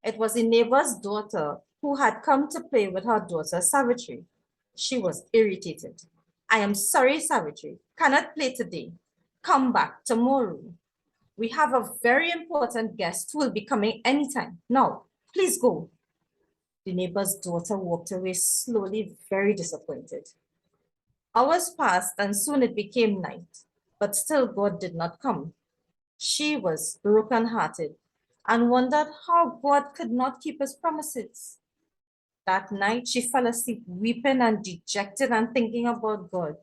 It was the neighbor's daughter who had come to play with her daughter, Savitri. She was irritated. "I am sorry, Savitri, cannot play today. Come back tomorrow. We have a very important guest who will be coming anytime. Now, please go." The neighbor's daughter walked away slowly, very disappointed. Hours passed and soon it became night, but still God did not come. She was broken-hearted and wondered how God could not keep his promises. That night, she fell asleep weeping and dejected and thinking about God.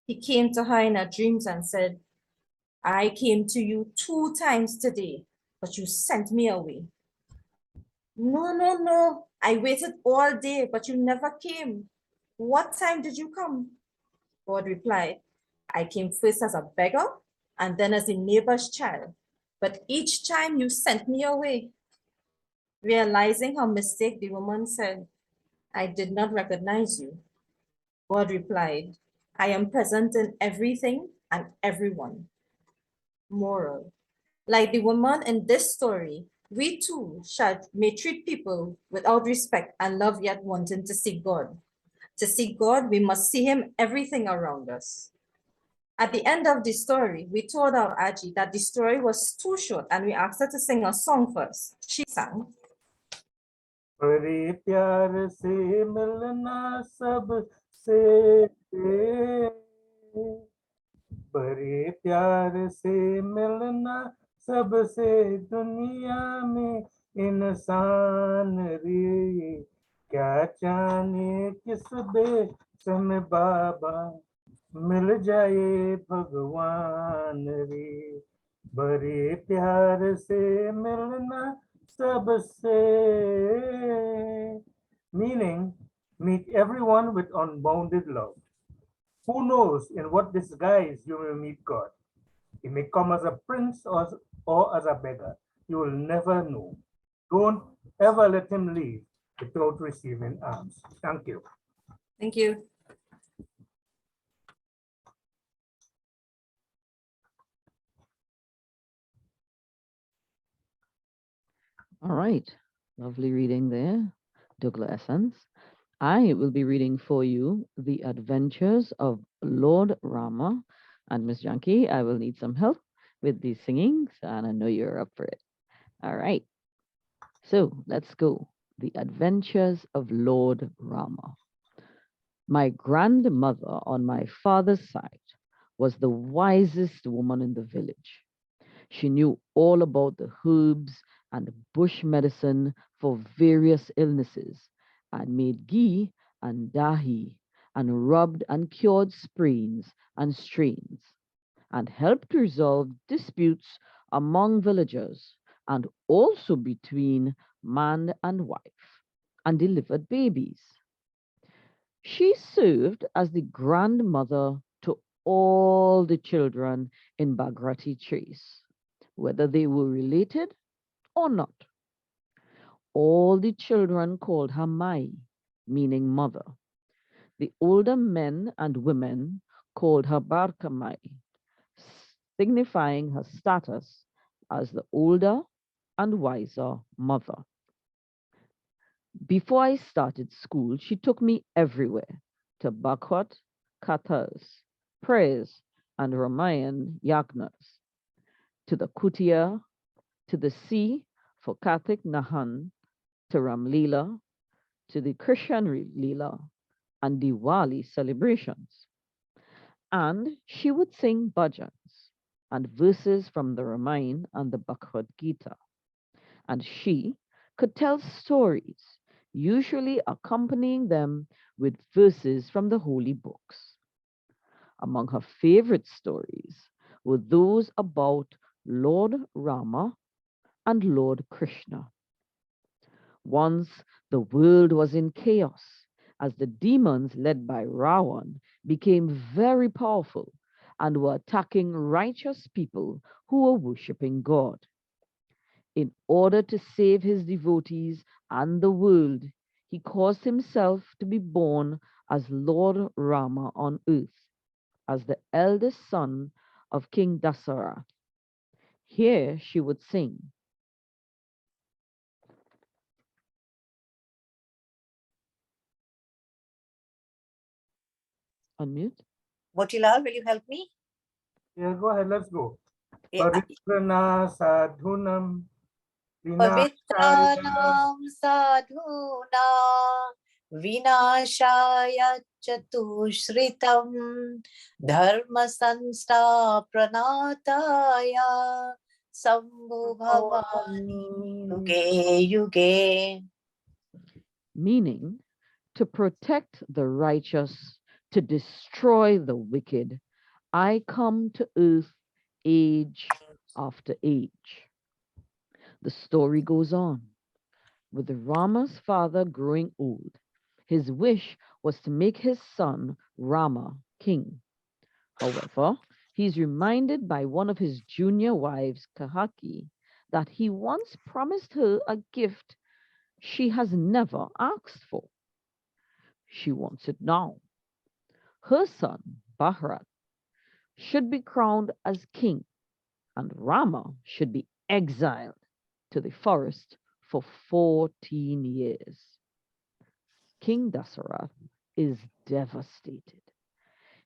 He came to her in her dreams and said, "I came to you 2 times today, but you sent me away." "No, no, no. I waited all day, but you never came. What time did you come?" God replied, "I came first as a beggar and then as a neighbor's child, but each time you sent me away." Realizing her mistake, the woman said, "I did not recognize you." God replied, "I am present in everything and everyone." Moral: like the woman in this story, we too may treat people without respect and love, yet wanting to see God. To see God, we must see him everything around us. At the end of the story, we told our Aji that the story was too short and we asked her to sing a song first. She sang. बड़े प्यार से मिलना सबसे, बड़े प्यार से मिलना सबसे, दुनिया में इंसान रे। क्या जाने किस देश में बाबा मिल जाए भगवान रे। बड़े प्यार से मिलना सबसे, meaning meet everyone with unbounded love. Who knows in what disguise you will meet God? He may come as a prince or as a beggar, you will never know. Don't ever let him leave without receiving alms. Thank you. Thank you. All right. Lovely reading there, Douglas Essence. I will be reading for you The Adventures of Lord Rama. And Miss Janki, I will need some help with these singings, and I know you're up for it. All right. So let's go. The Adventures of Lord Rama. My grandmother on my father's side was the wisest woman in the village. She knew all about the herbs and bush medicine for various illnesses, and made ghee and dahi, and rubbed and cured sprains and strains, and helped resolve disputes among villagers, and also between man and wife, and delivered babies. She served as the grandmother to all the children in Bagrati Trace, whether they were related or not. All the children called her Mai, meaning mother. The older men and women called her Barka Mai, signifying her status as the older and wiser mother. Before I started school, she took me everywhere to Bhagwat, Kathas, prayers, and Ramayan yagnas, to the kutia, to the sea for Kartik Nahan, to Ramlila, to the Christian Leela, and Diwali celebrations. And she would sing bhajans and verses from the Ramayana and the Bhagavad Gita. And she could tell stories, usually accompanying them with verses from the holy books. Among her favorite stories were those about Lord Rama and Lord Krishna. Once the world was in chaos as the demons led by Ravan became very powerful and were attacking righteous people who were worshipping God. In order to save his devotees and the world, he caused himself to be born as Lord Rama on earth, as the eldest son of King Dasarath. Here she would sing. Unmute. Motilal, will you help me? Yeah, go ahead. Let's go. Yeah. Paritrana sadhunam vinashaya Pavitranam sadhuna vinashaya chatushritam dharma sansta pranataya sambhu bhavani yuge yuge. Meaning to protect the righteous, to destroy the wicked, I come to earth age after age. The story goes on. With Rama's father growing old, his wish was to make his son Rama king. However, he's reminded by one of his junior wives, Kahaki, that he once promised her a gift she has never asked for. She wants it now. Her son, Bharat, should be crowned as king, and Rama should be exiled to the forest for 14 years. King Dasarath is devastated.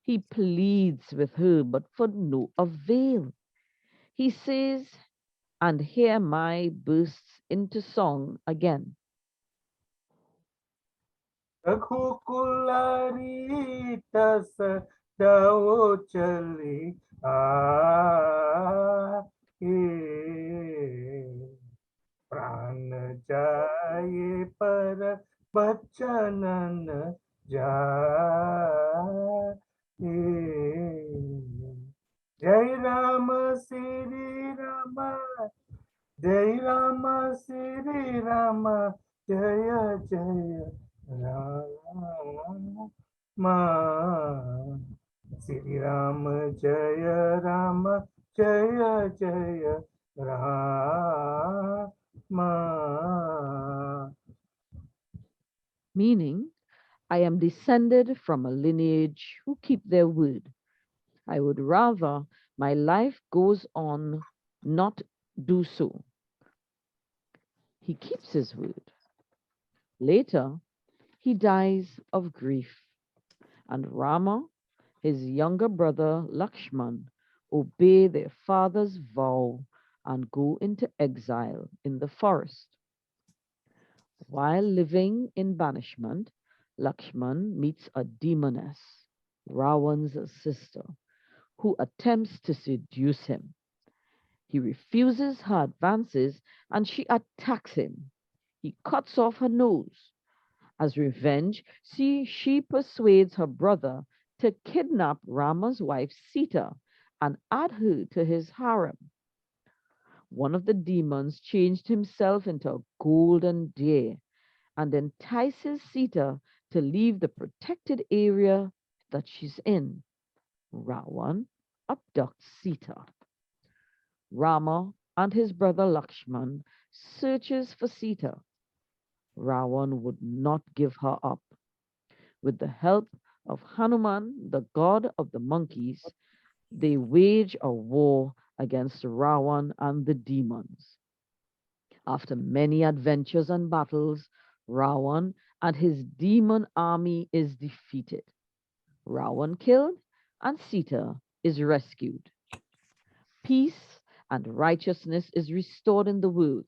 He pleads with her, but for no avail. He says, and here Mai bursts into song again. Raghukulari tas dao chali प्राण जाए पर बचन न जाए जय राम श्री राम जय राम श्री राम जय जय राम श्री राम जय राम जय जय राम श्री राम जय Ram meaning, I am descended from a lineage who keep their word. I would rather my life goes on not do so. He keeps his word. Later, he dies of grief, and Rama, his younger brother Lakshman, obey their father's vow and go into exile in the forest. While living in banishment, Lakshman meets a demoness, Ravan's sister, who attempts to seduce him. He refuses her advances and she attacks him. He cuts off her nose. As revenge, she persuades her brother to kidnap Rama's wife Sita and add her to his harem. One of the demons changed himself into a golden deer and entices Sita to leave the protected area that she's in. Ravan abducts Sita. Rama and his brother Lakshman searches for Sita. Ravan would not give her up. With the help of Hanuman, the god of the monkeys, they wage a war against Ravan and the demons. After many adventures and battles, Ravan and his demon army is defeated. Ravan killed and Sita is rescued. Peace and righteousness is restored in the world,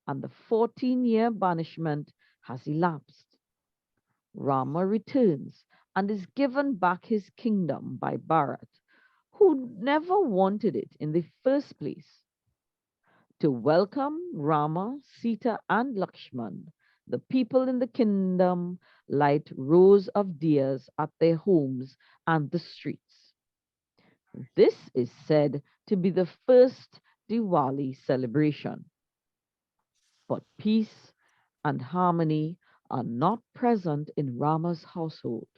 and the 14-year banishment has elapsed. Rama returns and is given back his kingdom by Bharat, who never wanted it in the first place. To welcome Rama, Sita, and Lakshman, the people in the kingdom light rows of diyas at their homes and the streets. This is said to be the first Diwali celebration. But peace and harmony are not present in Rama's household.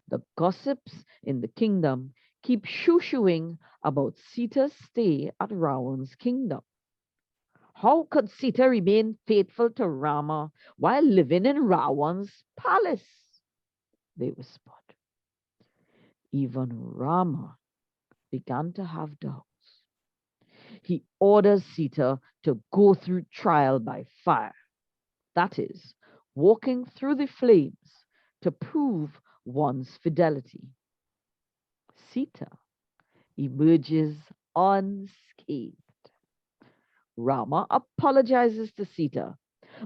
The gossips in the kingdom keep shoo-shooing about Sita's stay at Ravan's kingdom. How could Sita remain faithful to Rama while living in Ravan's palace? They whispered. Even Rama began to have doubts. He orders Sita to go through trial by fire. That is, walking through the flames to prove one's fidelity. Sita emerges unscathed. Rama apologizes to Sita,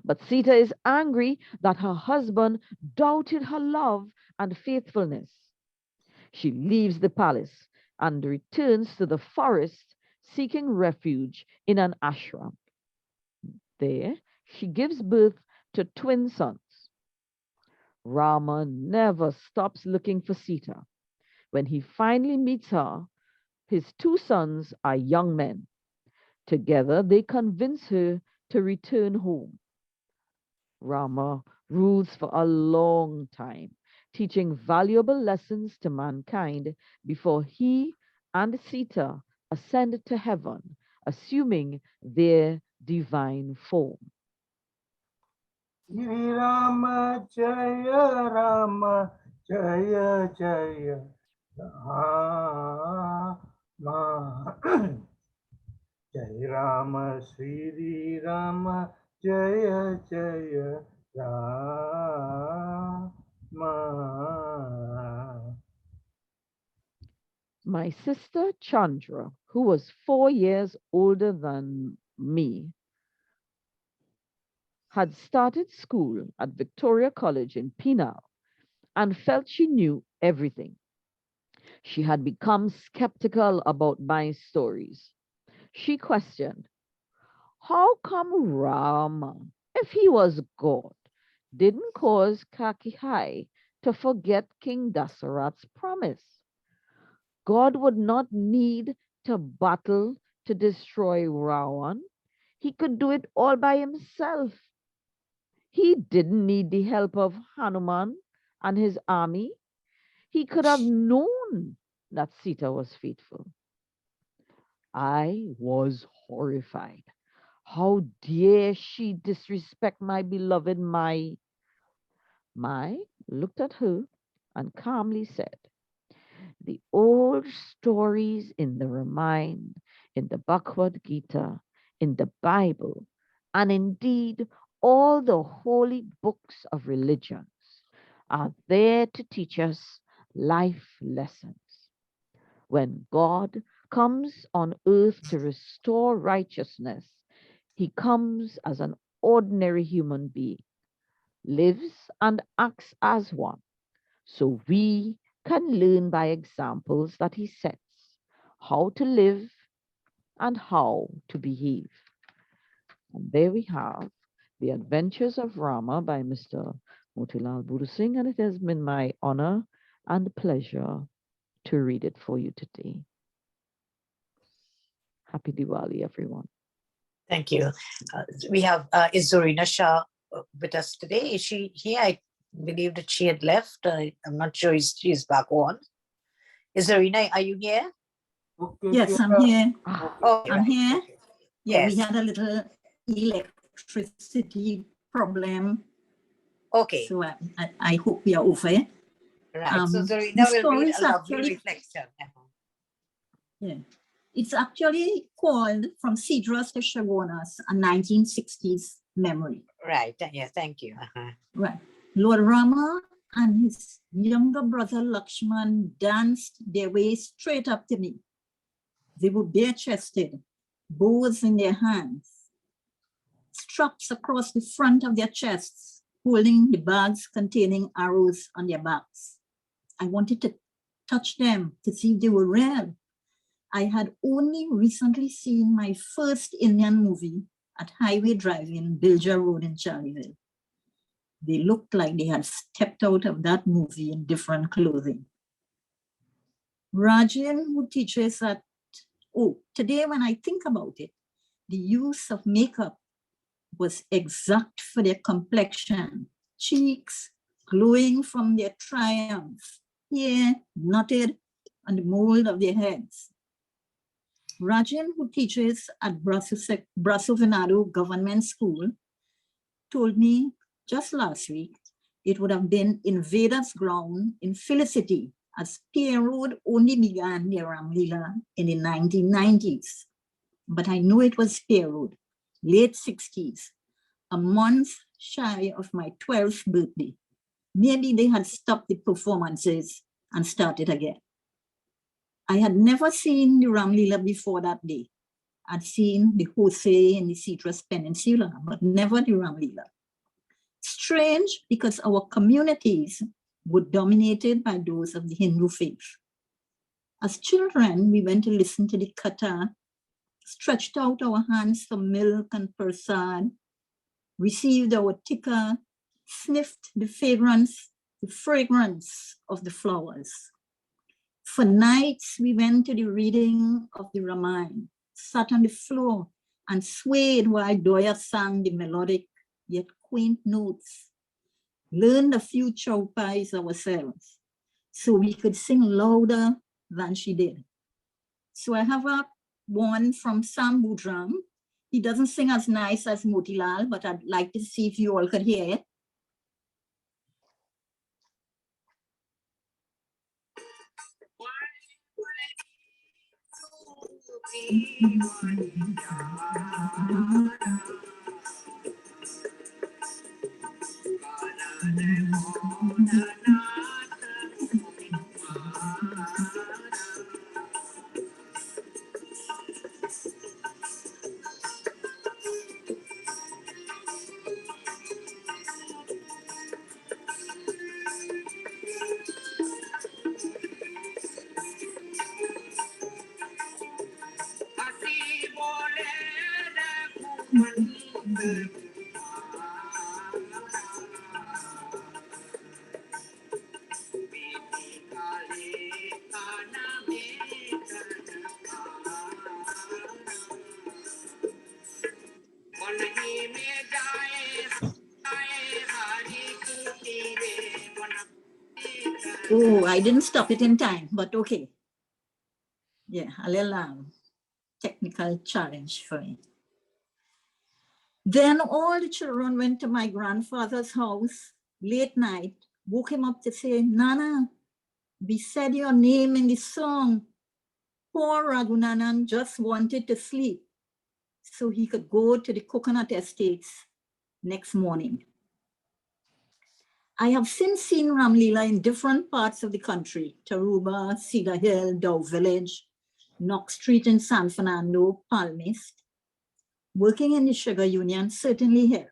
but Sita is angry that her husband doubted her love and faithfulness. She leaves the palace and returns to the forest seeking refuge in an ashram. There, she gives birth to twin sons. Rama never stops looking for Sita. When he finally meets her, his two sons are young men. Together, they convince her to return home. Rama rules for a long time, teaching valuable lessons to mankind before he and Sita ascend to heaven, assuming their divine form. Shri Rama Jaya Rama Jaya Jaya Rama Jai Rama Shri Rama Jaya Jaya Rama. My sister Chandra, who was 4 years older than me, had started school at Victoria College in Penal and felt she knew everything. She had become skeptical about my stories. She questioned, how come Rama, if he was God, didn't cause Kakihai to forget King Dasarath's promise? God would not need to battle to destroy Ravan. He could do it all by himself. He didn't need the help of Hanuman and his army. He could have known that Sita was faithful. I was horrified. How dare she disrespect my beloved Mai? Mai looked at her and calmly said, "The old stories in the Ramayana, in the Bhagavad Gita, in the Bible, and indeed all the holy books of religions are there to teach us life lessons. When God comes on earth to restore righteousness, he comes as an ordinary human being, lives and acts as one, so we can learn by examples that he sets how to live and how to behave." And there we have The Adventures of Rama by Mr. Motilal Buru Singh, and it has been my honor and pleasure to read it for you today. Happy Diwali, everyone. Thank you. We have, is Zorina Shah with us today? Is she here? I believe that she had left. I'm not sure if she's back on. Is Zorina, are you here? Okay, Yes, I'm here. Okay, I'm right. here. Okay. Yeah, we Yes. had a little electricity problem, Okay, so I hope we are over it. right. So The Zorina will story read is a lovely actually, reflection. yeah, it's actually called From Cedars to Chagonas, a 1960s memory. Right. Yeah, thank you. Right. Lord Rama and his younger brother Lakshman danced their way straight up to me. They were bare-chested, bows in their hands, straps across the front of their chests, holding the bags containing arrows on their backs. I wanted to touch them to see if they were real. I had only recently seen my first Indian movie at Highway Drive-In, Bilja Road in Charleville. They looked like they had stepped out of that movie in different clothing. Rajan, who teaches at, today when I think about it, the use of makeup was exact for their complexion, cheeks glowing from their triumph, hair knotted on the mold of their heads. Rajan, who teaches at Brasso Venado Government School, told me just last week it would have been Invaders Ground in Felicity, as Pier Road only began their Ramlila in the 1990s. But I know it was Pier Road, late 60s, a month shy of my 12th birthday. Maybe they had stopped the performances and started again. I had never seen the Ramlila before that day. I'd seen the Jose in the Citrus Peninsula, but never the Ramlila. Strange, because our communities were dominated by those of the Hindu faith. As children, we went to listen to the katha, stretched out our hands for milk and prasad, received our tikka, sniffed the fragrance of the flowers. For nights, we went to the reading of the Ramayana, sat on the floor and swayed while Doya sang the melodic yet quaint notes, learned a few chaupais ourselves so we could sing louder than she did. So I have one from Sam Budram. He doesn't sing as nice as Motilal, but I'd like to see if you all could hear it. Oh, I didn't stop it in time, but okay. Yeah, a little technical challenge for me. Then all the children went to my grandfather's house late night, woke him up to say, Nana, we said your name in the song. Poor Raghunanan just wanted to sleep so he could go to the coconut estates next morning. I have since seen Ramlila in different parts of the country, Taruba, Cedar Hill, Dow Village, Knox Street in San Fernando, Palmist. Working in the sugar union certainly helped.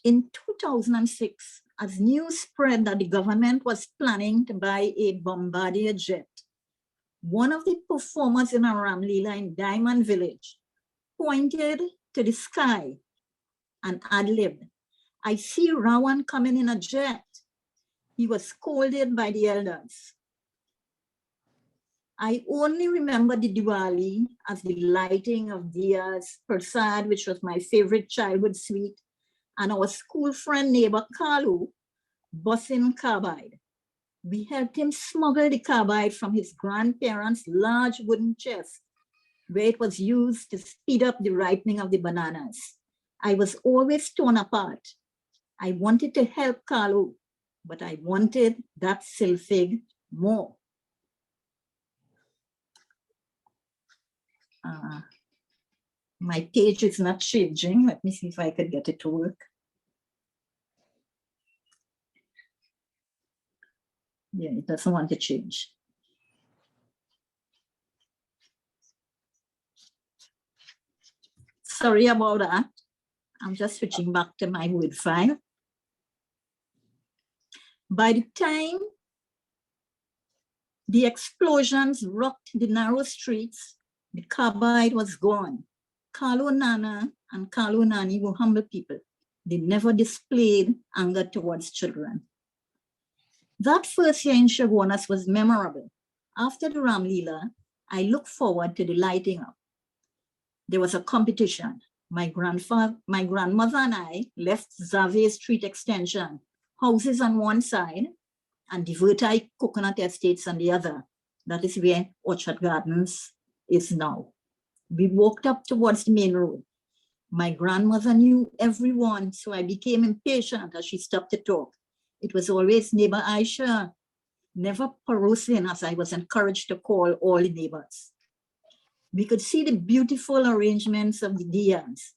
In 2006, as news spread that the government was planning to buy a Bombardier jet, one of the performers in a Ramlila in Diamond Village pointed to the sky and ad-libbed, I see Rawan coming in a jet. He was scolded by the elders. I only remember the Diwali as the lighting of diyas, prasad, which was my favorite childhood sweet, and our school friend neighbor Kalu busing carbide. We helped him smuggle the carbide from his grandparents' large wooden chest, where it was used to speed up the ripening of the bananas. I was always torn apart. I wanted to help Kalu, but I wanted that sylphig more. My page is not changing. Let me see if I could get it to work. Yeah, it doesn't want to change. Sorry about that. I'm just switching back to my Word file. By the time the explosions rocked the narrow streets, the carbide was gone. Kalu Nana and Kalu Nani were humble people. They never displayed anger towards children. That first year in Shagonas was memorable. After the Ramlila, I look forward to the lighting up. There was a competition. My grandmother and I left Xavier Street Extension, houses on one side, and Divertai Coconut Estates on the other. That is where Orchard Gardens is now. We walked up towards the main road. My grandmother knew everyone, so I became impatient as she stopped to talk. It was always neighbor Aisha, never Parosin, as I was encouraged to call all the neighbors. We could see the beautiful arrangements of the diyas,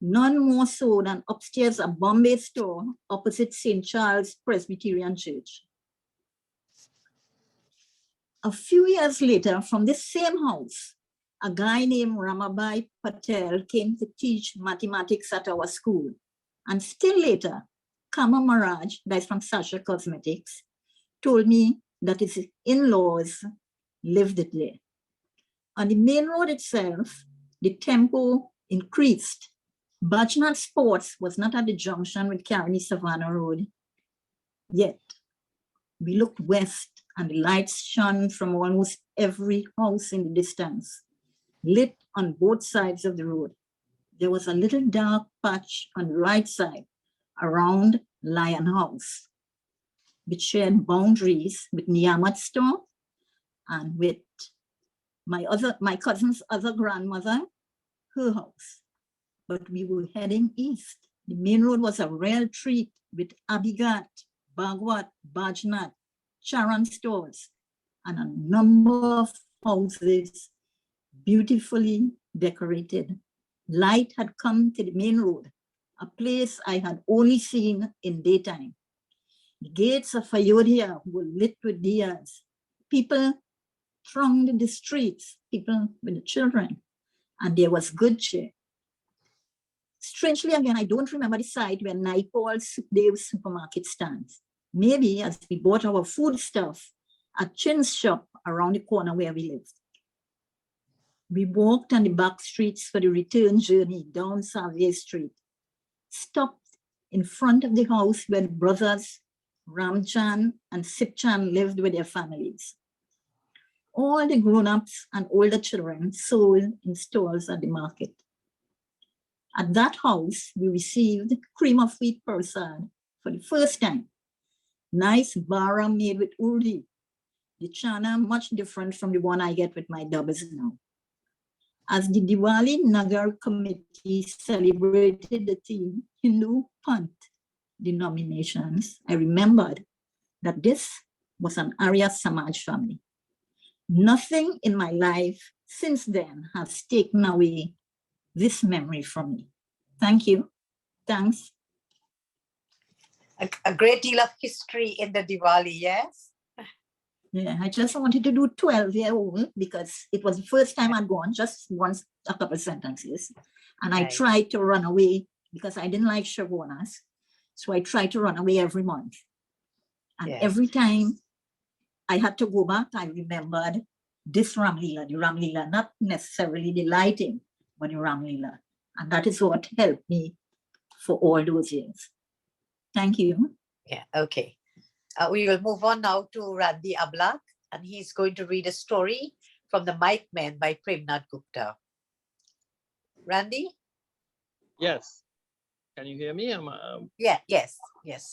none more so than upstairs a Bombay store opposite St. Charles Presbyterian Church. A few years later, from this same house, a guy named Ramabai Patel came to teach mathematics at our school. And still later, Kama Maraj, that's from Sasha Cosmetics, told me that his in-laws lived there. On the main road itself, the tempo increased. Bajnat Sports was not at the junction with Caroni Savannah Road yet. We looked west and the lights shone from almost every house in the distance, lit on both sides of the road. There was a little dark patch on the right side around Lion House, which shared boundaries with Niyamat's store and with my cousin's other grandmother, her house. But we were heading east. The main road was a real treat with Abigat, Bagwat, Bajnat, Charan stores, and a number of houses beautifully decorated. Light had come to the main road, a place I had only seen in daytime. The gates of Ayodhya were lit with diyas. People thronged the streets, people with the children, and there was good cheer. Strangely, again, I don't remember the site where Naipal's Sukhdev supermarket stands. Maybe as we bought our food stuff at Chin's shop around the corner where we lived. We walked on the back streets for the return journey down Xavier Street, stopped in front of the house where the brothers Ramchan and Sipchan lived with their families. All the grown-ups and older children sold in stalls at the market. At that house, we received cream of wheat prasad for the first time. Nice bara made with urdi. The chana much different from the one I get with my doubles now. As the Diwali Nagar Committee celebrated the theme Hindu Panth denominations, I remembered that this was an Arya Samaj family. Nothing in my life since then has taken away this memory from me. Thank you. Thanks. A great deal of history in the Diwali, yes? Yeah, I just wanted to do 12-year-old because it was the first time I'd gone, just once, a couple sentences. And I Right. tried to run away because I didn't like Shavonas. So I tried to run away every month. And Yes. every time I had to go back, I remembered this Ramlila, the Ramlila, not necessarily the lighting, but the Ramlila. And that is what helped me for all those years. Thank you. Yeah, okay. We will move on now to Randy Ablak, and he's going to read a story from The Mic Men by Premnath Gupta. Randy? Yes. Can you hear me? Yeah, yes,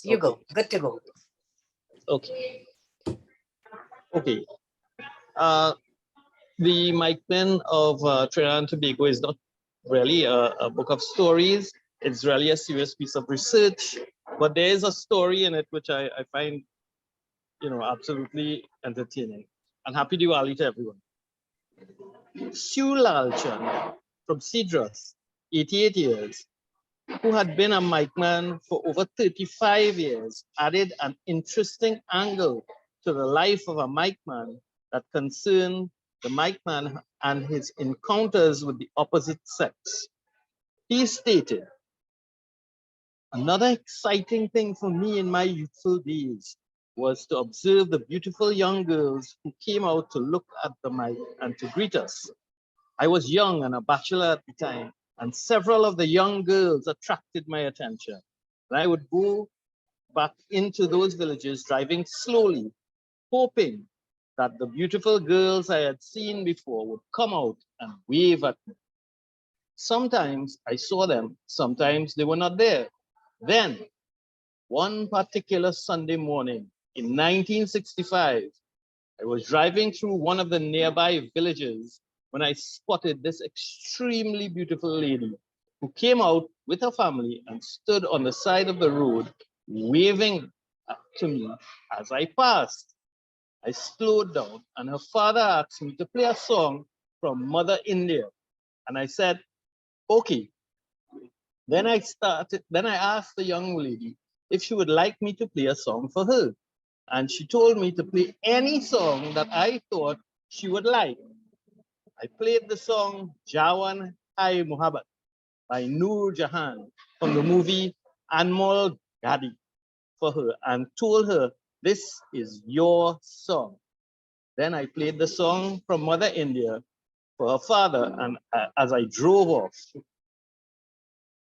you go. Okay. Good to go. Okay. Okay. The Mic Men of Trinidad and Tobago is not really a book of stories. It's really a serious piece of research, but there is a story in it which I find, absolutely entertaining. And happy Diwali to everyone. Sue Lalchan from Cedros, 88 years, who had been a mic man for over 35 years, added an interesting angle to the life of a mic man that concerned the mic man and his encounters with the opposite sex. He stated, "Another exciting thing for me in my youthful days was to observe the beautiful young girls who came out to look at the mic and to greet us. I was young and a bachelor at the time, and several of the young girls attracted my attention. And I would go back into those villages driving slowly, hoping that the beautiful girls I had seen before would come out and wave at me. Sometimes I saw them, sometimes they were not there. Then, one particular Sunday morning in 1965, I was driving through one of the nearby villages when I spotted this extremely beautiful lady who came out with her family and stood on the side of the road waving to me as I passed. I slowed down and her father asked me to play a song from Mother India. And I said, okay. Then I asked the young lady if she would like me to play a song for her. And she told me to play any song that I thought she would like. I played the song Jawan Hai Muhabbat by Noor Jahan from the movie Anmol Gadi for her and told her, this is your song. Then I played the song from Mother India for her father and as I drove off.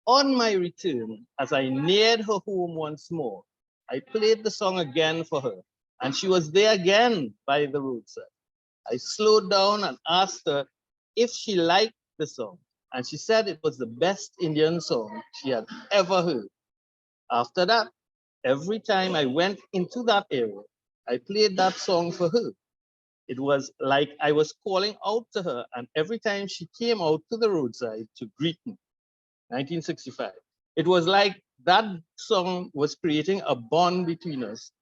On my return, as I neared her home once more, I played the song again for her, and she was there again by the roadside. I slowed down and asked her if she liked the song, and she said it was the best Indian song she had ever heard. After that, every time I went into that area, I played that song for her. It was like I was calling out to her, and every time she came out to the roadside to greet me, 1965. It was like that song was creating a bond between us,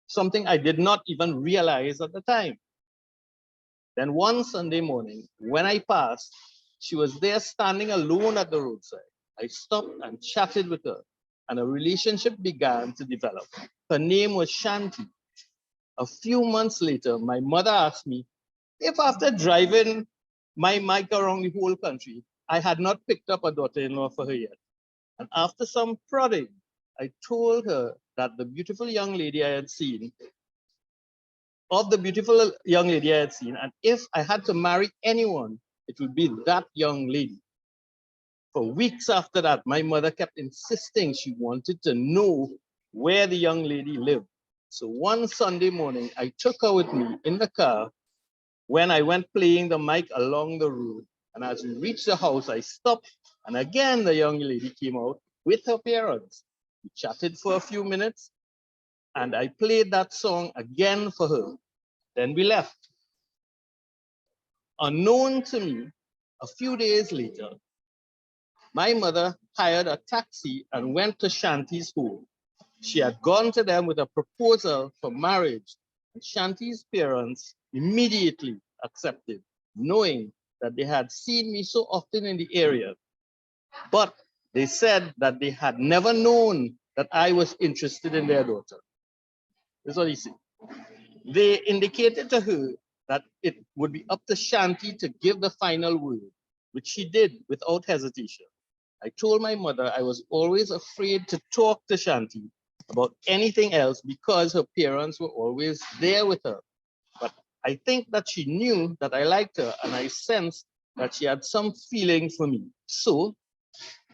something I did not even realize at the time. Then one Sunday morning, when I passed, she was there standing alone at the roadside. I stopped and chatted with her, and a relationship began to develop. Her name was Shanti. A few months later, my mother asked me if after driving my mic around the whole country, I had not picked up a daughter-in-law for her yet. And after some prodding, I told her that the beautiful young lady I had seen, and if I had to marry anyone, it would be that young lady. For weeks after that, my mother kept insisting she wanted to know where the young lady lived. So one Sunday morning, I took her with me in the car when I went playing the mic along the road. And as we reached the house, I stopped, and again the young lady came out with her parents. We chatted for a few minutes, and I played that song again for her. Then we left. Unknown to me, A few days later, my mother hired a taxi and went to Shanti's home. She had gone to them with a proposal for marriage, and Shanti's parents immediately accepted, knowing that they had seen me so often in the area. But they said that they had never known that I was interested in their daughter. That's what he said. They indicated to her that it would be up to Shanti to give the final word, which she did without hesitation. I told my mother I was always afraid to talk to Shanti about anything else because her parents were always there with her. But I think that she knew that I liked her, and I sensed that she had some feeling for me. So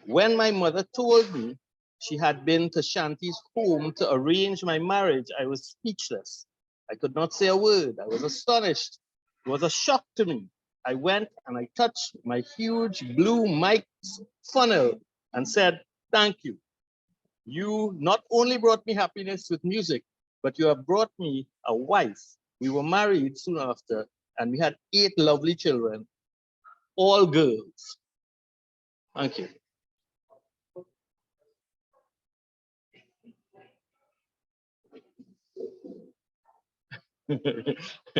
when my mother told me she had been to Shanti's home to arrange my marriage, I was speechless. I could not say a word. I was astonished. It was a shock to me. I went and I touched my huge blue Mike's funnel and said, "Thank you. You not only brought me happiness with music, but you have brought me a wife." We were married soon after, and we had 8 lovely children, all girls. Thank you.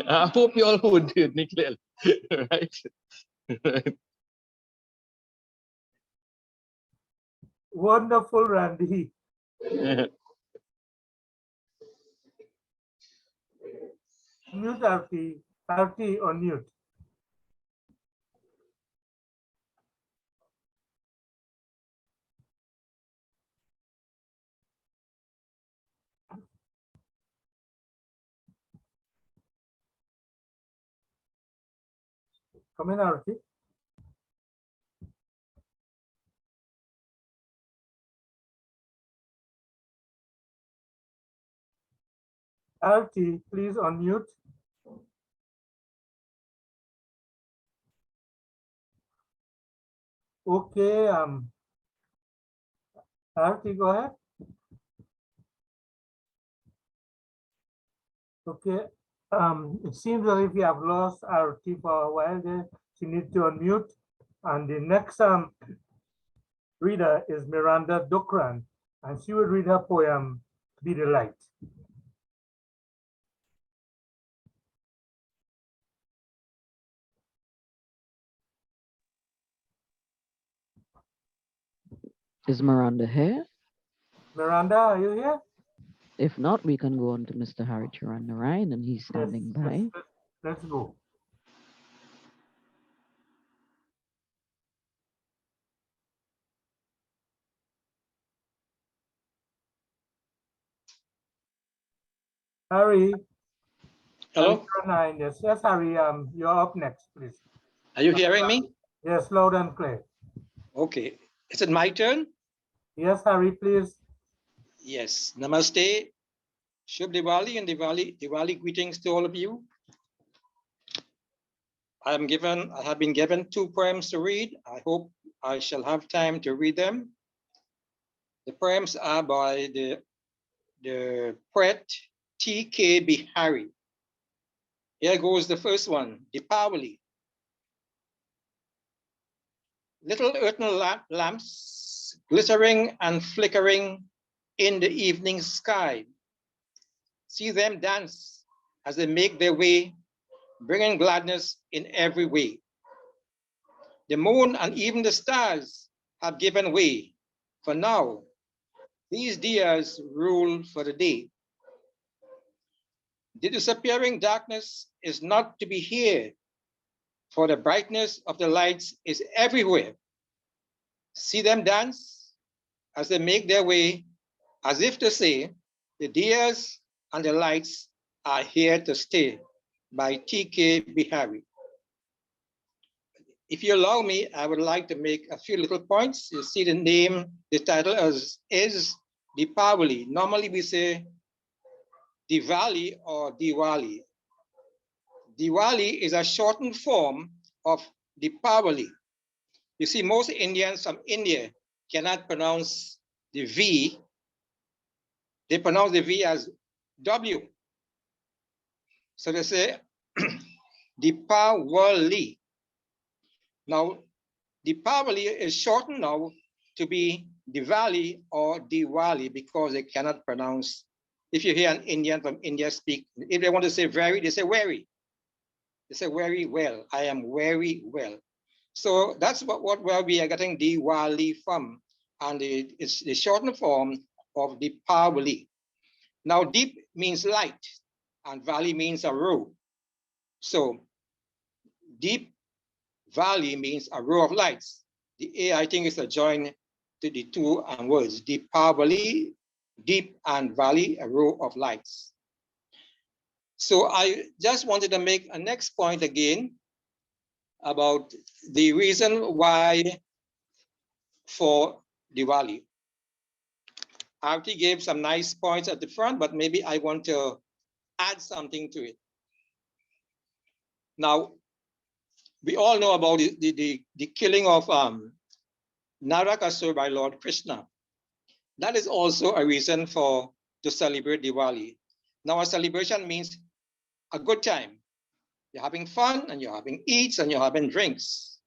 I hope you all would hear me clearly, right? Wonderful, Randy. Mute Arti. Arti on mute. Come in, Arti. Arti, please unmute. Okay, Arti, go ahead. Okay, it seems as if we have lost Arti for a while there. She needs to unmute. And the next reader is Miranda Dukran, and she will read her poem, Be the Light. Is Miranda here? Miranda, are you here? If not, we can go on to Mr. Harry Charan, and he's standing by. Let's go. Harry. Hello? Yes, yes, Harry, you're up next, please. Are you hearing me? Yes, loud and clear. Okay. Is it my turn? Yes, Harry, please. Yes. Namaste. Shubh Diwali and Diwali greetings to all of you. I have been given 2 poems to read. I hope I shall have time to read them. The poems are by the poet T.K. Bihari. Here goes the first one, Diwali. Little earthen lamps glittering and flickering in the evening sky. See them dance as they make their way, bringing gladness in every way. The moon and even the stars have given way, for now these diyas rule for the day. The disappearing darkness is not to be here, for the brightness of the lights is everywhere. See them dance as they make their way, as if to say, the diyas and the lights are here to stay, by T.K. Bihari. If you allow me, I would like to make a few little points. You see the title is Diwali. Normally we say Diwali or Diwali. Diwali is a shortened form of Deepavali. You see, most Indians from India cannot pronounce the V. They pronounce the V as W. So they say Deepavali. Now, Deepavali is shortened now to be Diwali or Diwali because they cannot pronounce. If you hear an Indian from India speak, if they want to say very, they say very. They say very well. I am very well. So that's where we are getting Diwali from. And it's the shortened form of Deepavali. Now, deep means light, and valley means a row. So, deep valley means a row of lights. The A, I think, is a join to the two words, Deepavali, deep and valley, a row of lights. So I just wanted to make a next point again about the reason why for Diwali. Arti gave some nice points at the front, but maybe I want to add something to it. Now, we all know about the killing of Narakasur by Lord Krishna. That is also a reason to celebrate Diwali. Now, a celebration means a good time. You're having fun, and you're having eats, and you're having drinks.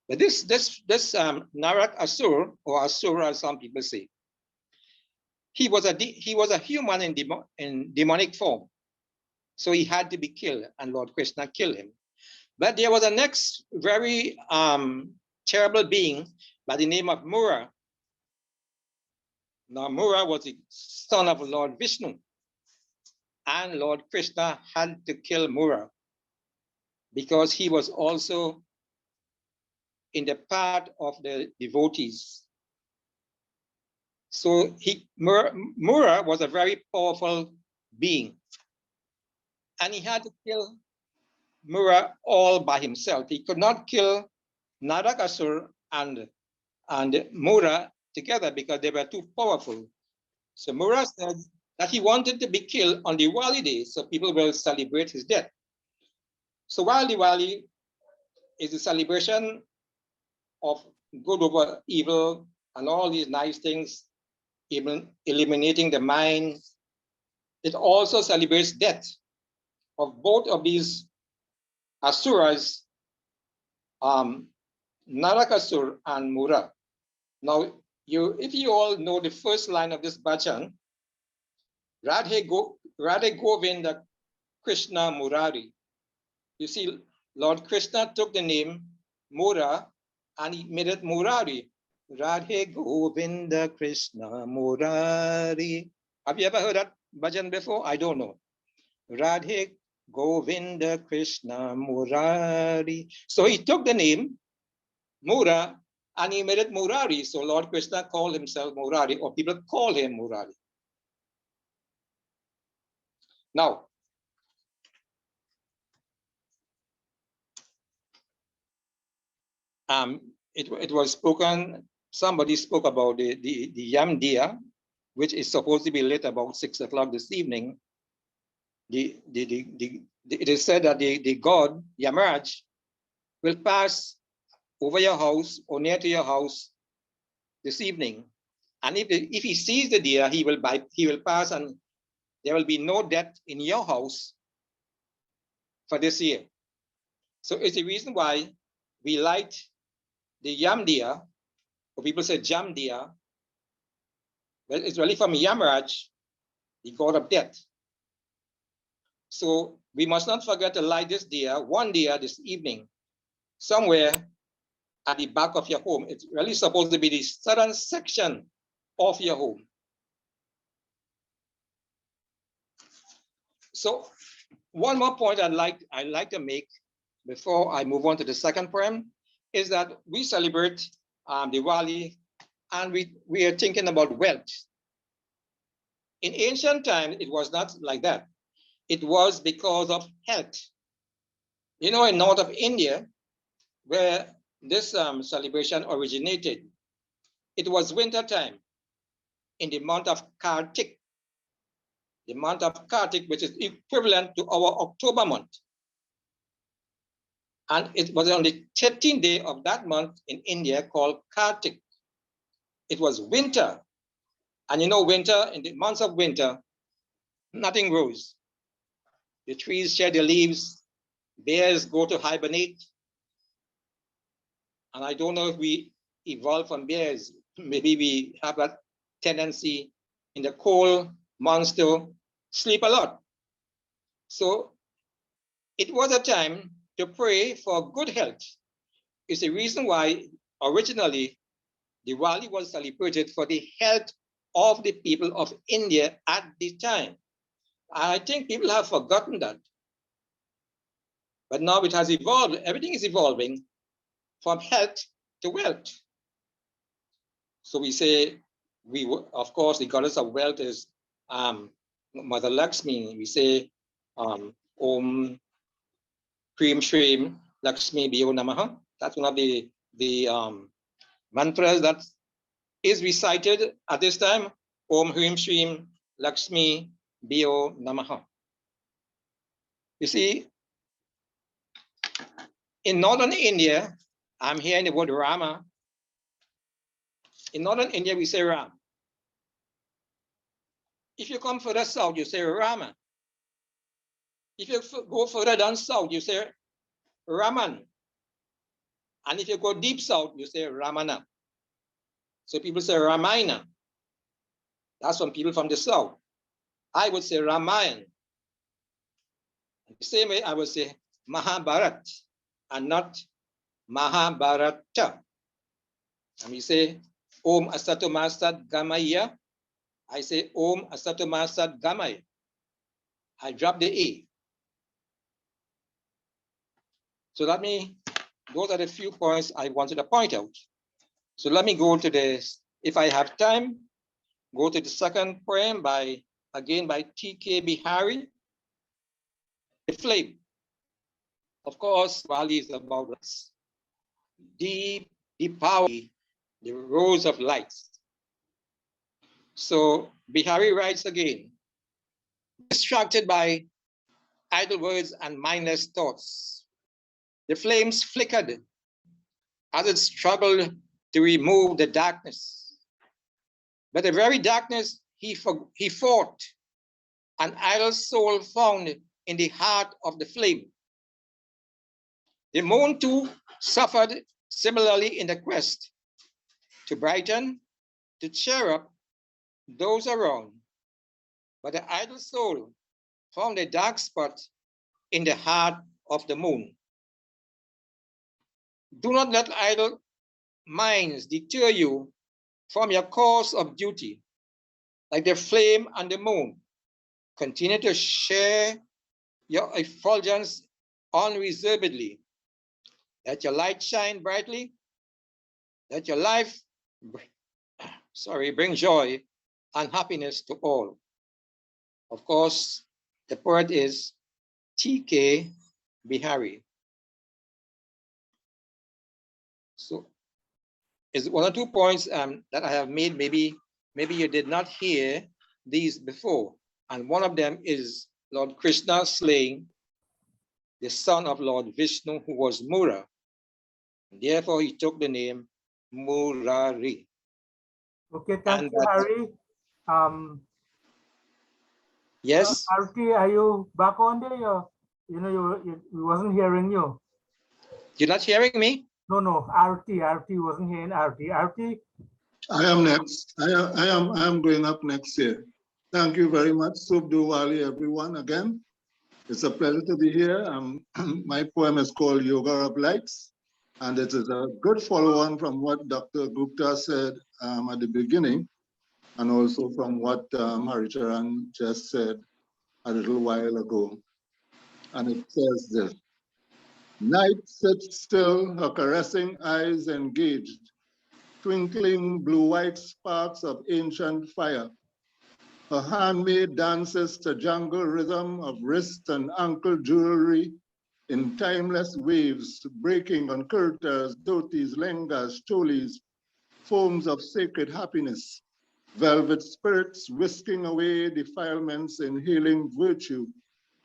But this Narakasur, or Asura, as some people say, he was a human in demonic form, so he had to be killed, and Lord Krishna killed him. But there was a next very terrible being by the name of Mura. Now, Mura was the son of Lord Vishnu, and Lord Krishna had to kill Mura because he was also in the part of the devotees. So Mura was a very powerful being, and he had to kill Mura all by himself. He could not kill Narakasur and Mura together because they were too powerful. So Mura said that he wanted to be killed on Diwali day so people will celebrate his death. So while Diwali is a celebration of good over evil and all these nice things, even eliminating the mind, it also celebrates death of both of these asuras, Narakasur and Mura. Now, if you all know the first line of this bhajan, Radhe Govinda Krishna Murari. You see, Lord Krishna took the name Mura and he made it Murari. Radhe Govinda Krishna Murari. Have you ever heard that bhajan before? I don't know. Radhe Govinda Krishna Murari. So he took the name Mura and he made it Murari. So Lord Krishna called himself Murari, or people call him Murari. Now, it was spoken, somebody spoke about the Yam Dia, which is supposed to be lit about 6 o'clock this evening. It is said that the god, Yamaraj, will pass over your house or near to your house this evening. And if he sees the deer, he will pass, and there will be no death in your house for this year. So it's the reason why we light the Yam Dia, or people say Jam Dia. Well, it's really from Yamaraj, the god of death. So we must not forget to light this dia, one dia this evening, somewhere at the back of your home. It's really supposed to be the southern section of your home. So one more point I'd like to make before I move on to the second poem is that we celebrate Diwali, and we are thinking about wealth. In ancient times, it was not like that. It was because of health. You know, in north of India, where this celebration originated, it was winter time in the month of Kartik. The month of Kartik, which is equivalent to our October month. And it was on the 13th day of that month in India called Kartik. It was winter. And you know, winter, in the months of winter, nothing grows. The trees shed their leaves, bears go to hibernate, And I don't know if we evolved from bears. Maybe we have that tendency in the cold months to sleep a lot. So it was a time to pray for good health. It's the reason why originally Diwali was celebrated for the health of the people of India at the time. I think people have forgotten that. But now it has evolved. Everything is evolving from health to wealth. So we say, of course, the goddess of wealth is Mother Lakshmi. We say, Om Krim Shrim Lakshmi Bhyo Namaha. That's one of the mantras that is recited at this time. Om Hrim Shrim Lakshmi Bhyo Namaha. You see, in northern India, I'm hearing the word Rama. In northern India, we say Ram. If you come further south, you say Rama. If you go further down south, you say Raman. And if you go deep south, you say Ramana. So people say Ramayana. That's from people from the south. I would say Ramayan. The same way I would say Mahabharat and not Mahabharata. And we say Om Asato Masad Gamaya. I say Om Asato Masad Gamaya. I drop the E. So those are the few points I wanted to point out. So let me go to this, if I have time, go to the second poem again by T.K. Bihari, The Flame. Of course, Diwali is about us. Deep power, the rose of lights. So Bihari writes again, distracted by idle words and mindless thoughts. The flames flickered as it struggled to remove the darkness. But the very darkness he fought, an idle soul found in the heart of the flame. The moon too suffered similarly in the quest to brighten, to cheer up those around. But the idle soul found a dark spot in the heart of the moon. Do not let idle minds deter you from your course of duty. Like the flame and the moon, continue to share your effulgence unreservedly. Let your light shine brightly. Let your life, bring joy and happiness to all. Of course, the poet is T.K. Bihari. So, it's one or two points that I have made. Maybe you did not hear these before. And one of them is Lord Krishna slaying the son of Lord Vishnu, who was Mura. Therefore, he took the name Murari. Okay, thank you, Harry. Yes. Arti, are you back on there? You wasn't hearing you. You're not hearing me? No, Arti wasn't hearing Arti. Arti. I am next. I am going up next year. Thank you very much. Shubh Diwali, everyone, again. It's a pleasure to be here. My poem is called Yoga of Lights, and it is a good follow-on from what Dr. Gupta said at the beginning, and also from what Haricharan just said a little while ago. And it says this: night sits still, her caressing eyes engaged, twinkling blue-white sparks of ancient fire. Her handmaid dances to jungle rhythm of wrist and ankle jewelry in timeless waves, breaking on kurtas, dhotis, lengas, cholis, foams of sacred happiness, velvet spirits whisking away defilements in healing virtue,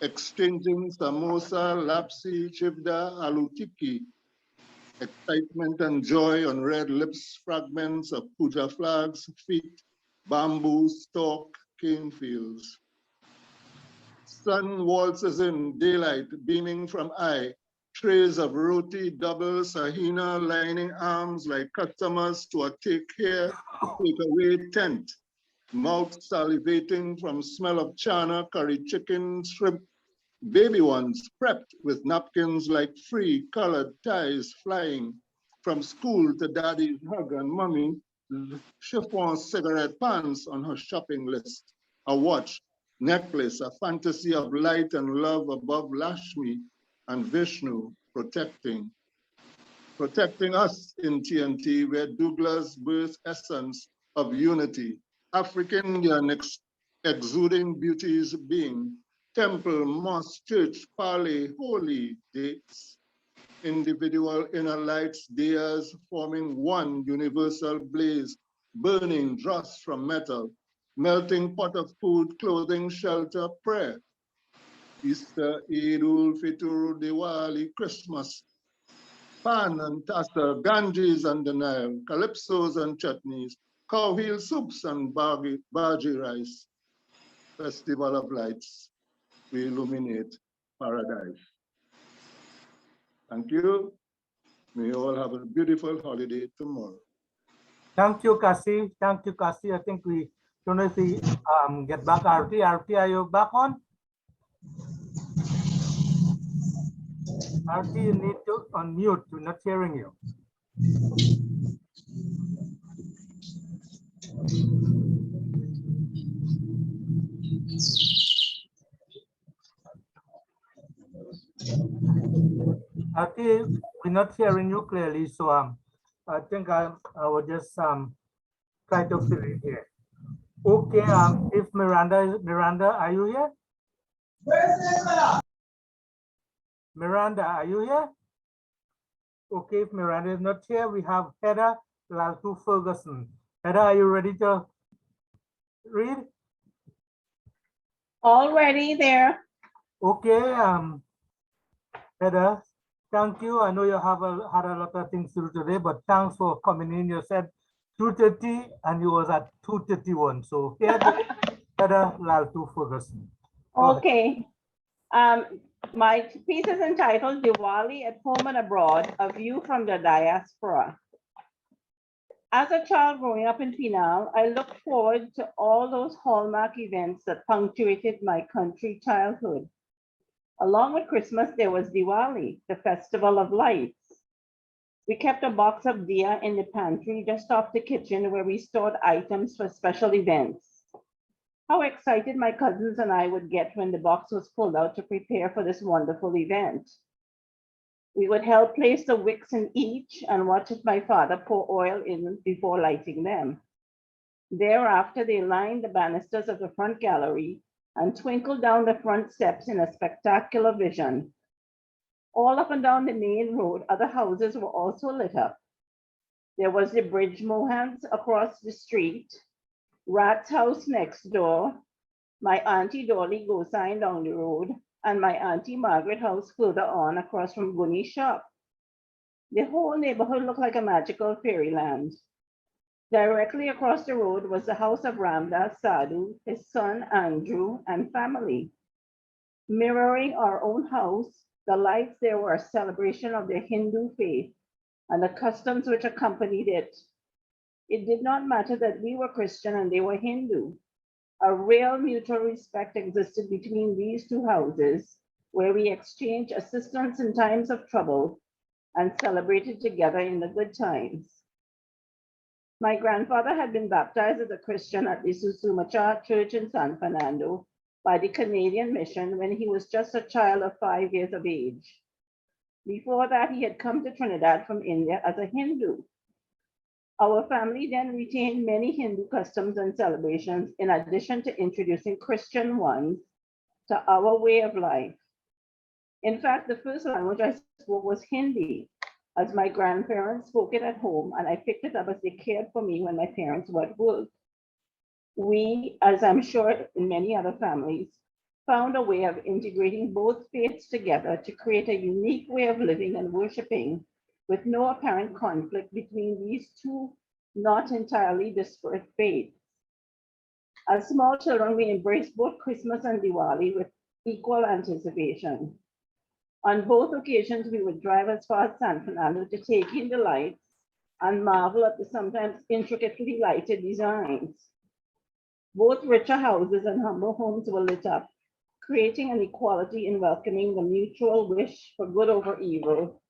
exchanging samosa, lapsi, chivda, alutiki, excitement and joy on red lips, fragments of puja flags, feet, bamboo, stalk, cane fields. Sun waltzes in daylight, beaming from eye, trays of roti, double, sahina, lining arms like customers to a take-away tent. Mouth salivating from smell of chana, curry chicken, shrimp, baby ones prepped with napkins like free colored ties flying from school to daddy's hug and mommy, chiffon cigarette pants on her shopping list, a watch, necklace, a fantasy of light and love above Lashmi and Vishnu protecting us in TNT, where Douglas birth essence of unity, African Indian exuding beauty's being, temple, mosque, church, parley, holy dates, individual inner lights, diyas forming one universal blaze, burning dross from metal, melting pot of food, clothing, shelter, prayer. Easter, Eid ul Fitr, Diwali, Christmas, pan and tassa, Ganges and the Nile, calypsos and chutneys, cow heel soups and bhaji rice. Festival of lights, we illuminate paradise. Thank you. May you all have a beautiful holiday tomorrow. Thank you, Cassie. Thank you, Cassie. I think we don't know if we get back Arti. Arti, are you back on? Arti, you need to unmute. We're not hearing you. Arti, we're not hearing you clearly, so I think I will just try to fill in here. Okay, if Miranda, are you here? Miranda, are you here? Okay, if Miranda is not here, we have Heather Laltu Ferguson. Heather, are you ready to read? Already there. Okay, Heather, thank you. I know you have had a lot of things to do today, but thanks for coming in. You said 2:30 and you was at 2:31. So here goes Heather Laltu Ferguson. Okay. My piece is entitled Diwali at Home and Abroad, A View from the Diaspora. As a child growing up in Penal, I looked forward to all those hallmark events that punctuated my country childhood. Along with Christmas, there was Diwali, the festival of lights. We kept a box of diya in the pantry just off the kitchen where we stored items for special events. How excited my cousins and I would get when the box was pulled out to prepare for this wonderful event. We would help place the wicks in each and watch as my father pour oil in before lighting them. Thereafter, they lined the banisters of the front gallery and twinkled down the front steps in a spectacular vision. All up and down the main road, other houses were also lit up. There was the Bridge Mohans across the street, Rat's house next door, my Auntie Dolly Gosine down the road, and my Auntie Margaret house further on across from Gunny's shop. The whole neighborhood looked like a magical fairyland. Directly across the road was the house of Ramdas Sadhu, his son Andrew, and family. Mirroring our own house, the lights there were a celebration of their Hindu faith and the customs which accompanied it. It did not matter that we were Christian and they were Hindu. A real mutual respect existed between these two houses, where we exchanged assistance in times of trouble and celebrated together in the good times. My grandfather had been baptized as a Christian at the Susumacha Church in San Fernando by the Canadian Mission when he was just a child of 5 years of age. Before that, he had come to Trinidad from India as a Hindu. Our family then retained many Hindu customs and celebrations in addition to introducing Christian ones to our way of life. In fact, the first language I spoke was Hindi, as my grandparents spoke it at home and I picked it up as they cared for me when my parents were at work. We, as I'm sure in many other families, found a way of integrating both faiths together to create a unique way of living and worshiping with no apparent conflict between these two not entirely disparate faiths. As small children, we embraced both Christmas and Diwali with equal anticipation. On both occasions, we would drive as far as San Fernando to take in the lights and marvel at the sometimes intricately lighted designs. Both richer houses and humble homes were lit up, creating an equality in welcoming the mutual wish for good over evil,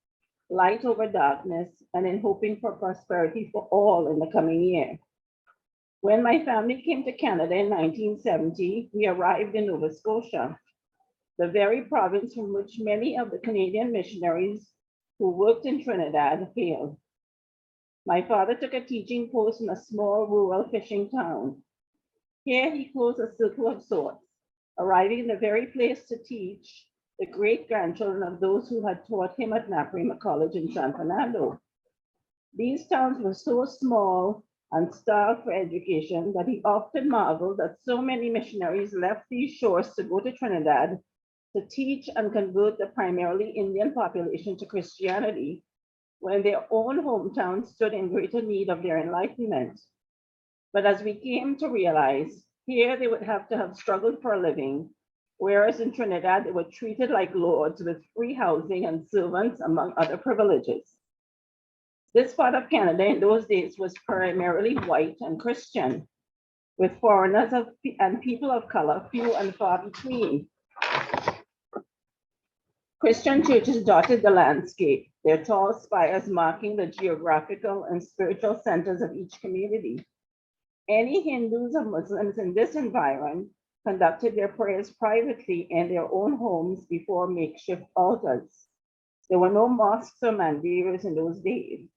light over darkness, and in hoping for prosperity for all in the coming year. When my family came to Canada in 1970, we arrived in Nova Scotia, the very province from which many of the Canadian missionaries who worked in Trinidad hailed. My father took a teaching post in a small rural fishing town. Here he closed a circle of sorts, arriving in the very place to teach the great-grandchildren of those who had taught him at Naparima College in San Fernando. These towns were so small and starved for education that he often marveled that so many missionaries left these shores to go to Trinidad to teach and convert the primarily Indian population to Christianity, when their own hometowns stood in greater need of their enlightenment. But as we came to realize, here they would have to have struggled for a living, whereas in Trinidad they were treated like lords with free housing and servants, among other privileges. This part of Canada in those days was primarily white and Christian, with foreigners and people of color few and far between. Christian churches dotted the landscape, their tall spires marking the geographical and spiritual centers of each community. Any Hindus or Muslims in this environment conducted their prayers privately in their own homes before makeshift altars. There were no mosques or mandirs in those days.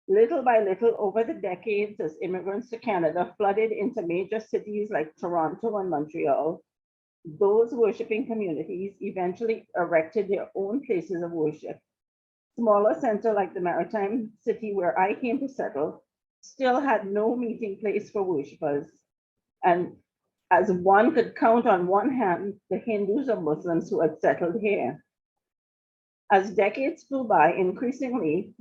Little by little over the decades, as immigrants to Canada flooded into major cities like Toronto and Montreal, those worshiping communities eventually erected their own places of worship. Smaller centers like the maritime city where I came to settle still had no meeting place for worshipers. And as one could count on one hand, the Hindus or Muslims who had settled here. As decades flew by, increasingly,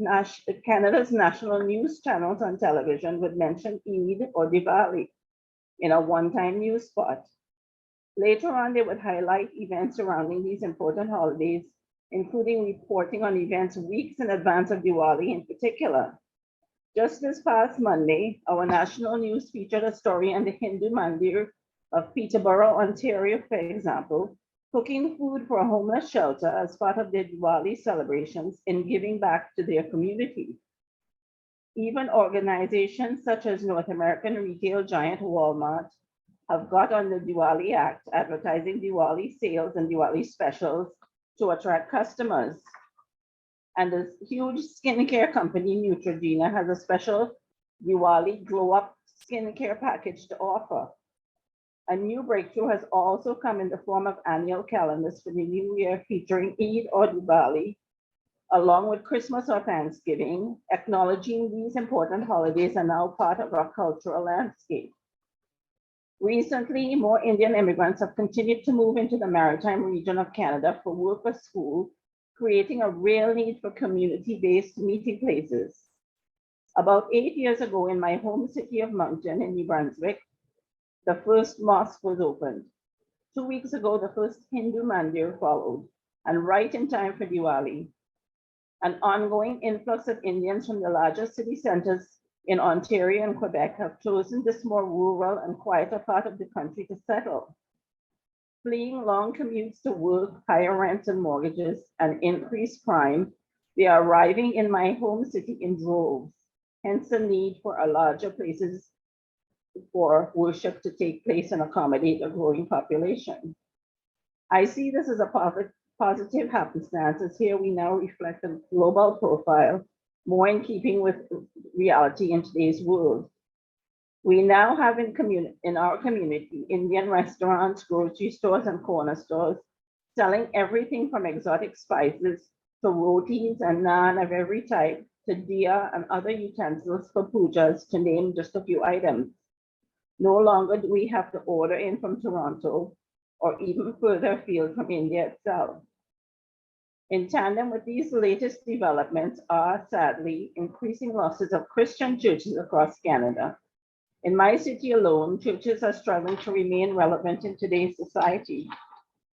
Canada's national news channels on television would mention Eid or Diwali in a one-time news spot. Later on, they would highlight events surrounding these important holidays, including reporting on events weeks in advance of Diwali in particular. Just this past Monday, our national news featured a story on the Hindu Mandir of Peterborough, Ontario, for example, cooking food for a homeless shelter as part of their Diwali celebrations in giving back to their community. Even organizations such as North American retail giant Walmart have got on the Diwali Act, advertising Diwali sales and Diwali specials to attract customers. And the huge skincare company Neutrogena has a special Diwali glow up skincare package to offer. A new breakthrough has also come in the form of annual calendars for the new year featuring Eid or Diwali, along with Christmas or Thanksgiving. Acknowledging these important holidays are now part of our cultural landscape. Recently, more Indian immigrants have continued to move into the maritime region of Canada for work or school, creating a real need for community-based meeting places. About 8 years ago, in my home city of Moncton in New Brunswick, the first mosque was opened. 2 weeks ago, the first Hindu mandir followed, and right in time for Diwali. An ongoing influx of Indians from the larger city centers in Ontario and Quebec have chosen this more rural and quieter part of the country to settle. Fleeing long commutes to work, higher rents and mortgages, and increased crime, they are arriving in my home city in droves, hence the need for a larger places for worship to take place and accommodate a growing population. I see this as a positive happenstance, as here we now reflect a global profile, more in keeping with reality in today's world. We now have in our community Indian restaurants, grocery stores, and corner stores selling everything from exotic spices to rotis and naan of every type to diya and other utensils for pujas, to name just a few items. No longer do we have to order in from Toronto or even further afield from India itself. In tandem with these latest developments are, sadly, increasing losses of Christian churches across Canada. In my city alone, churches are struggling to remain relevant in today's society.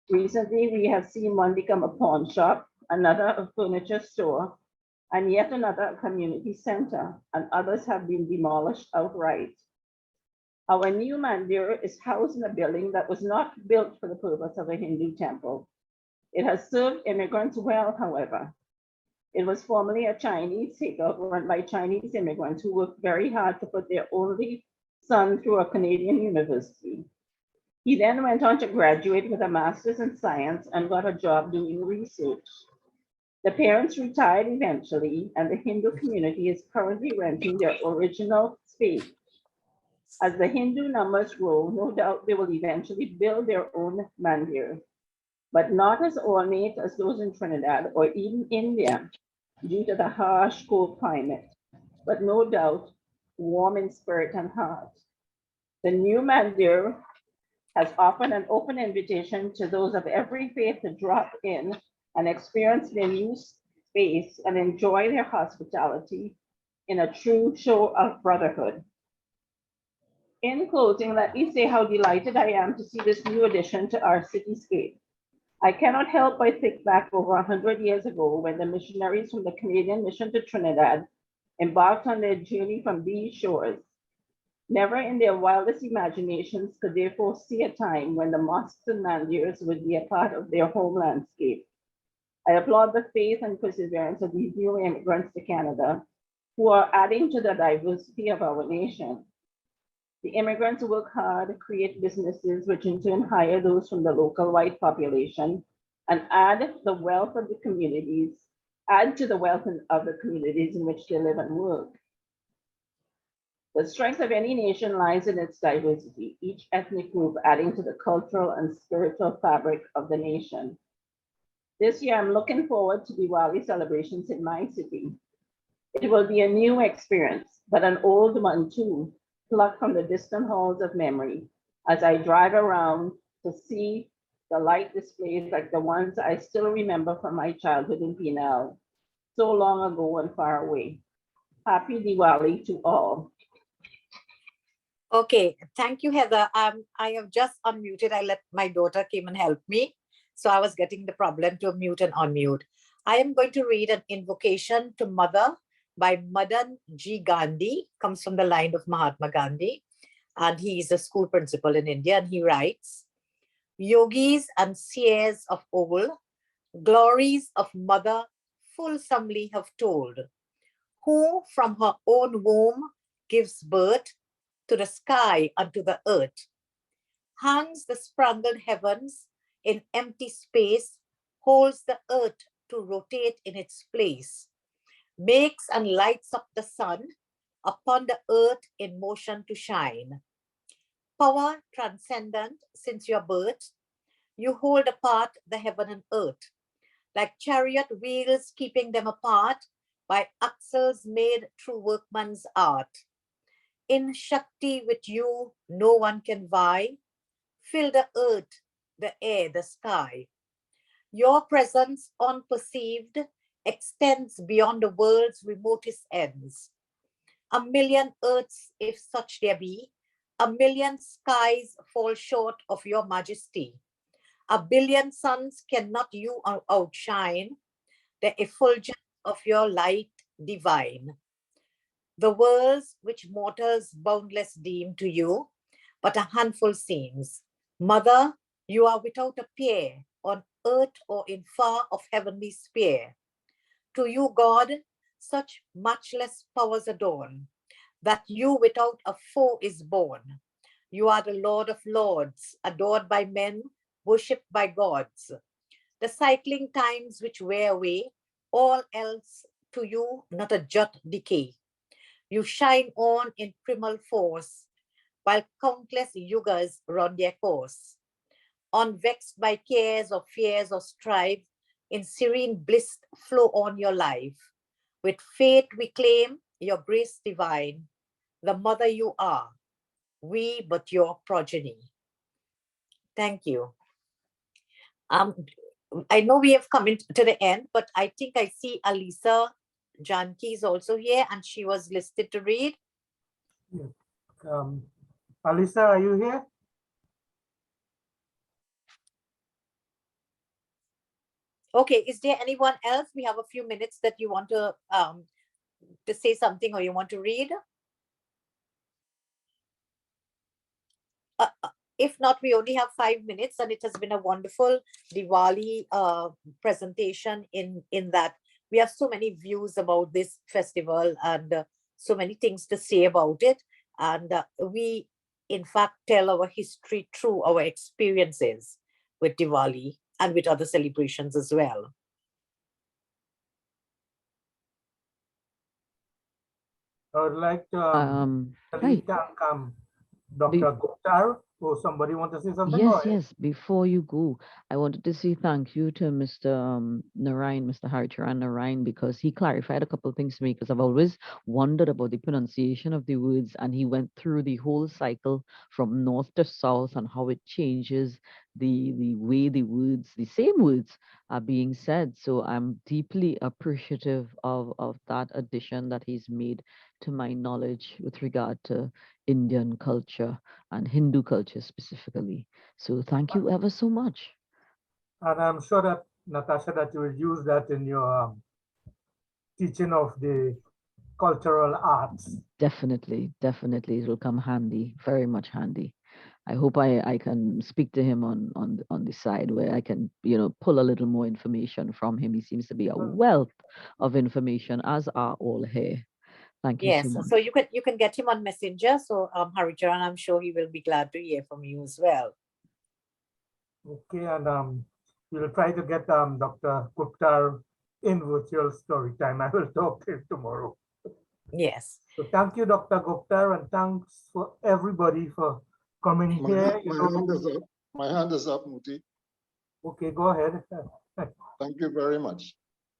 Recently, we have seen one become a pawn shop, another a furniture store, and yet another a community center, and others have been demolished outright. Our new mandir is housed in a building that was not built for the purpose of a Hindu temple. It has served immigrants well, however. It was formerly a Chinese takeout run by Chinese immigrants who worked very hard to put their only son through a Canadian university. He then went on to graduate with a master's in science and got a job doing research. The parents retired eventually, and the Hindu community is currently renting their original space. As the Hindu numbers grow, no doubt they will eventually build their own mandir, but not as ornate as those in Trinidad or even India due to the harsh cold climate, but no doubt warm in spirit and heart. The new mandir has offered an open invitation to those of every faith to drop in and experience their new space and enjoy their hospitality in a true show of brotherhood. In closing, let me say how delighted I am to see this new addition to our cityscape. I cannot help but think back over 100 years ago when the missionaries from the Canadian Mission to Trinidad embarked on their journey from these shores. Never in their wildest imaginations could they foresee a time when the mosques and mandirs would be a part of their home landscape. I applaud the faith and perseverance of these new immigrants to Canada who are adding to the diversity of our nation. The immigrants work hard, create businesses, which in turn hire those from the local white population and add to the wealth of the communities in which they live and work. The strength of any nation lies in its diversity, each ethnic group adding to the cultural and spiritual fabric of the nation. This year, I'm looking forward to Diwali celebrations in my city. It will be a new experience, but an old one too, plucked from the distant halls of memory as I drive around to see the light displays like the ones I still remember from my childhood in Pinal, so long ago and far away. Happy Diwali to all. Okay, thank you, Heather. I have just unmuted. I let my daughter came and help me. So I was getting the problem to mute and unmute. I am going to read an invocation to Mother by Madan G. Gandhi, comes from the line of Mahatma Gandhi. And he is a school principal in India. And he writes, Yogis and seers of old, glories of Mother fulsomely have told, who from her own womb gives birth to the sky unto the earth, hangs the sprangled heavens in empty space, holds the earth to rotate in its place, makes and lights up the sun upon the earth in motion to shine. Power transcendent since your birth, you hold apart the heaven and earth, like chariot wheels keeping them apart by axles made through workman's art. In Shakti with you no one can vie, fill the earth, the air, the sky. Your presence unperceived extends beyond the world's remotest ends. A million earths, if such there be, a million skies fall short of your majesty. A billion suns cannot you outshine the effulgence of your light divine. The worlds which mortals boundless deem to you, but a handful seems. Mother, you are without a peer, on earth or in far of heavenly sphere. To you, God, such matchless powers adorn, that you without a foe is born. You are the Lord of Lords, adored by men, worshipped by gods. The cycling times which wear away, all else to you not a jot decay. You shine on in primal force, while countless yugas run their course. Unvexed by cares or fears or strife, in serene bliss flow on your life. With faith we claim your grace divine, the mother you are, we but your progeny. Thank you. I know we have come to the end, but I think I see Alisa Janki is also here and she was listed to read. Alisa, are you here? Okay, is there anyone else? We have a few minutes that you want to say something or you want to read. If not, we only have 5 minutes, and it has been a wonderful Diwali presentation in that we have so many views about this festival and so many things to say about it. And we, in fact, tell our history through our experiences with Diwali and with other celebrations as well. I would like to Hi. thank Dr. Gupta. Or somebody want to say something? Go Yes, ahead. yes. Before you go, I wanted to say thank you to Mr. Narayan, Mr. Haricharan Narayan, because he clarified a couple of things to me, because I've always wondered about the pronunciation of the words, and he went through the whole cycle from north to south and how it changes the way the words, the same words, are being said. So I'm deeply appreciative of that addition that he's made to my knowledge with regard to Indian culture and Hindu culture specifically. So thank you ever so much. And I'm sure that, Natasha, that you will use that in your teaching of the cultural arts. Definitely, definitely, it will come handy, very much handy. I hope I can speak to him on the side where I can, pull a little more information from him. He seems to be a wealth of information, as are all here. Thank you so Yes, much. so you can get him on Messenger. So Haricharan, I'm sure he will be glad to hear from you as well. Okay, and we'll try to get Dr. Gupta in virtual story time. I will talk to him tomorrow. Yes. So thank you, Dr. Gupta, and thanks for everybody for coming here. My hand is up. My hand is up, Muti. Okay, go ahead. Thank you very much.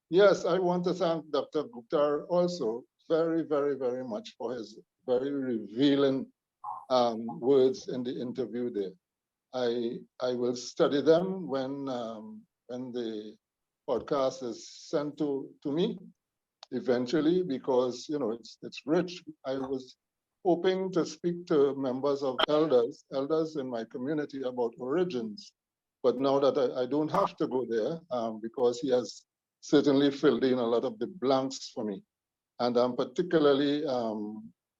Yes, I want to thank Dr. Gupta also very, very, very much for his very revealing words in the interview there. I will study them when the podcast is sent to me eventually, because it's rich. I was hoping to speak to members of elders in my community about origins, but now that I don't have to go there because he has certainly filled in a lot of the blanks for me, and I'm particularly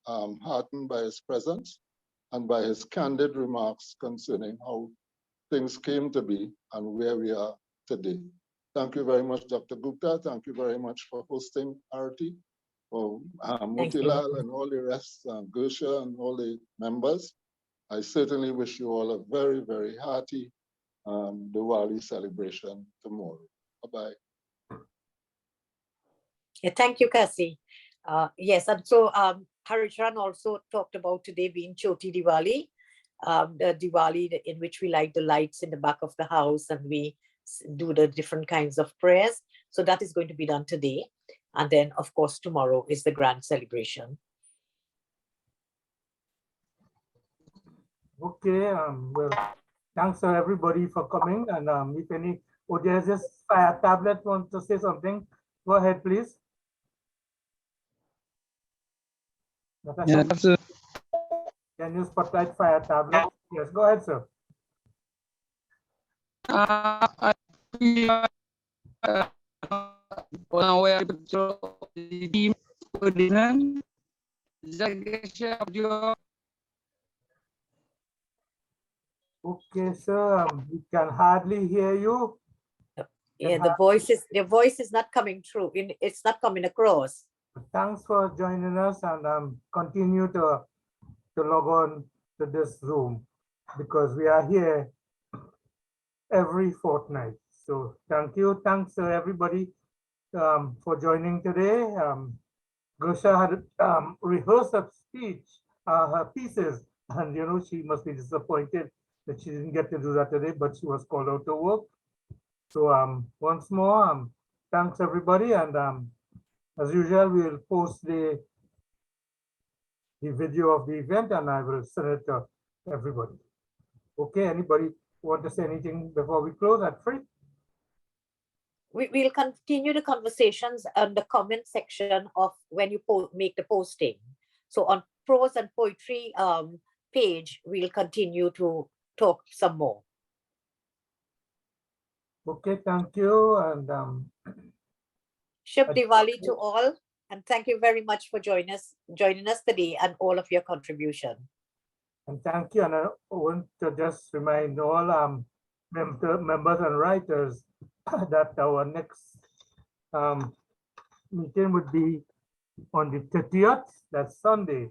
heartened by his presence and by his candid remarks concerning how things came to be and where we are today. Thank you very much, Dr. Gupta. Thank you very much for hosting Arati, for Motilal and all the rest, Gersha and all the members. I certainly wish you all a very, very hearty Diwali celebration tomorrow. Bye-bye. Yeah, thank you, Kasi. Yes, and so Haricharan also talked about today being Choti Diwali, the Diwali in which we light the lights in the back of the house and we do the different kinds of prayers. So that is going to be done today. And then, of course, tomorrow is the grand celebration. Okay, well, thanks to everybody for coming. And if any, there's this Fire Tablet want to say something, go ahead, please. Natasha, Yeah, can you spotlight Fire Tablet? Yes, go ahead, sir. Okay, sir, we can hardly hear you. Yeah, the voice is not coming through. It's not coming across. Thanks for joining us, and continue to log on to this Zoom, because we are here every fortnight. So thank you. Thanks to everybody for joining today. Gersha had rehearsed her speech, her pieces, and she must be disappointed that she didn't get to do that today, but she was called out to work. So once more, thanks everybody, and as usual, we will post the video of the event, and I will send it to everybody. Okay, anybody want to say anything before we close at free? We'll continue the conversations on the comment section of when you make the posting. So on Prose and Poetry page, we'll continue to talk some more. Okay, thank you. And Shubh Diwali to all, and thank you very much for joining us today and all of your contribution. And thank you. And I want to just remind all members and writers that our next meeting would be on the 30th, that's Sunday,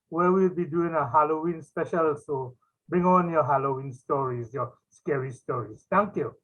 where we'll be doing a Halloween special. So bring on your Halloween stories, your scary stories. Thank you.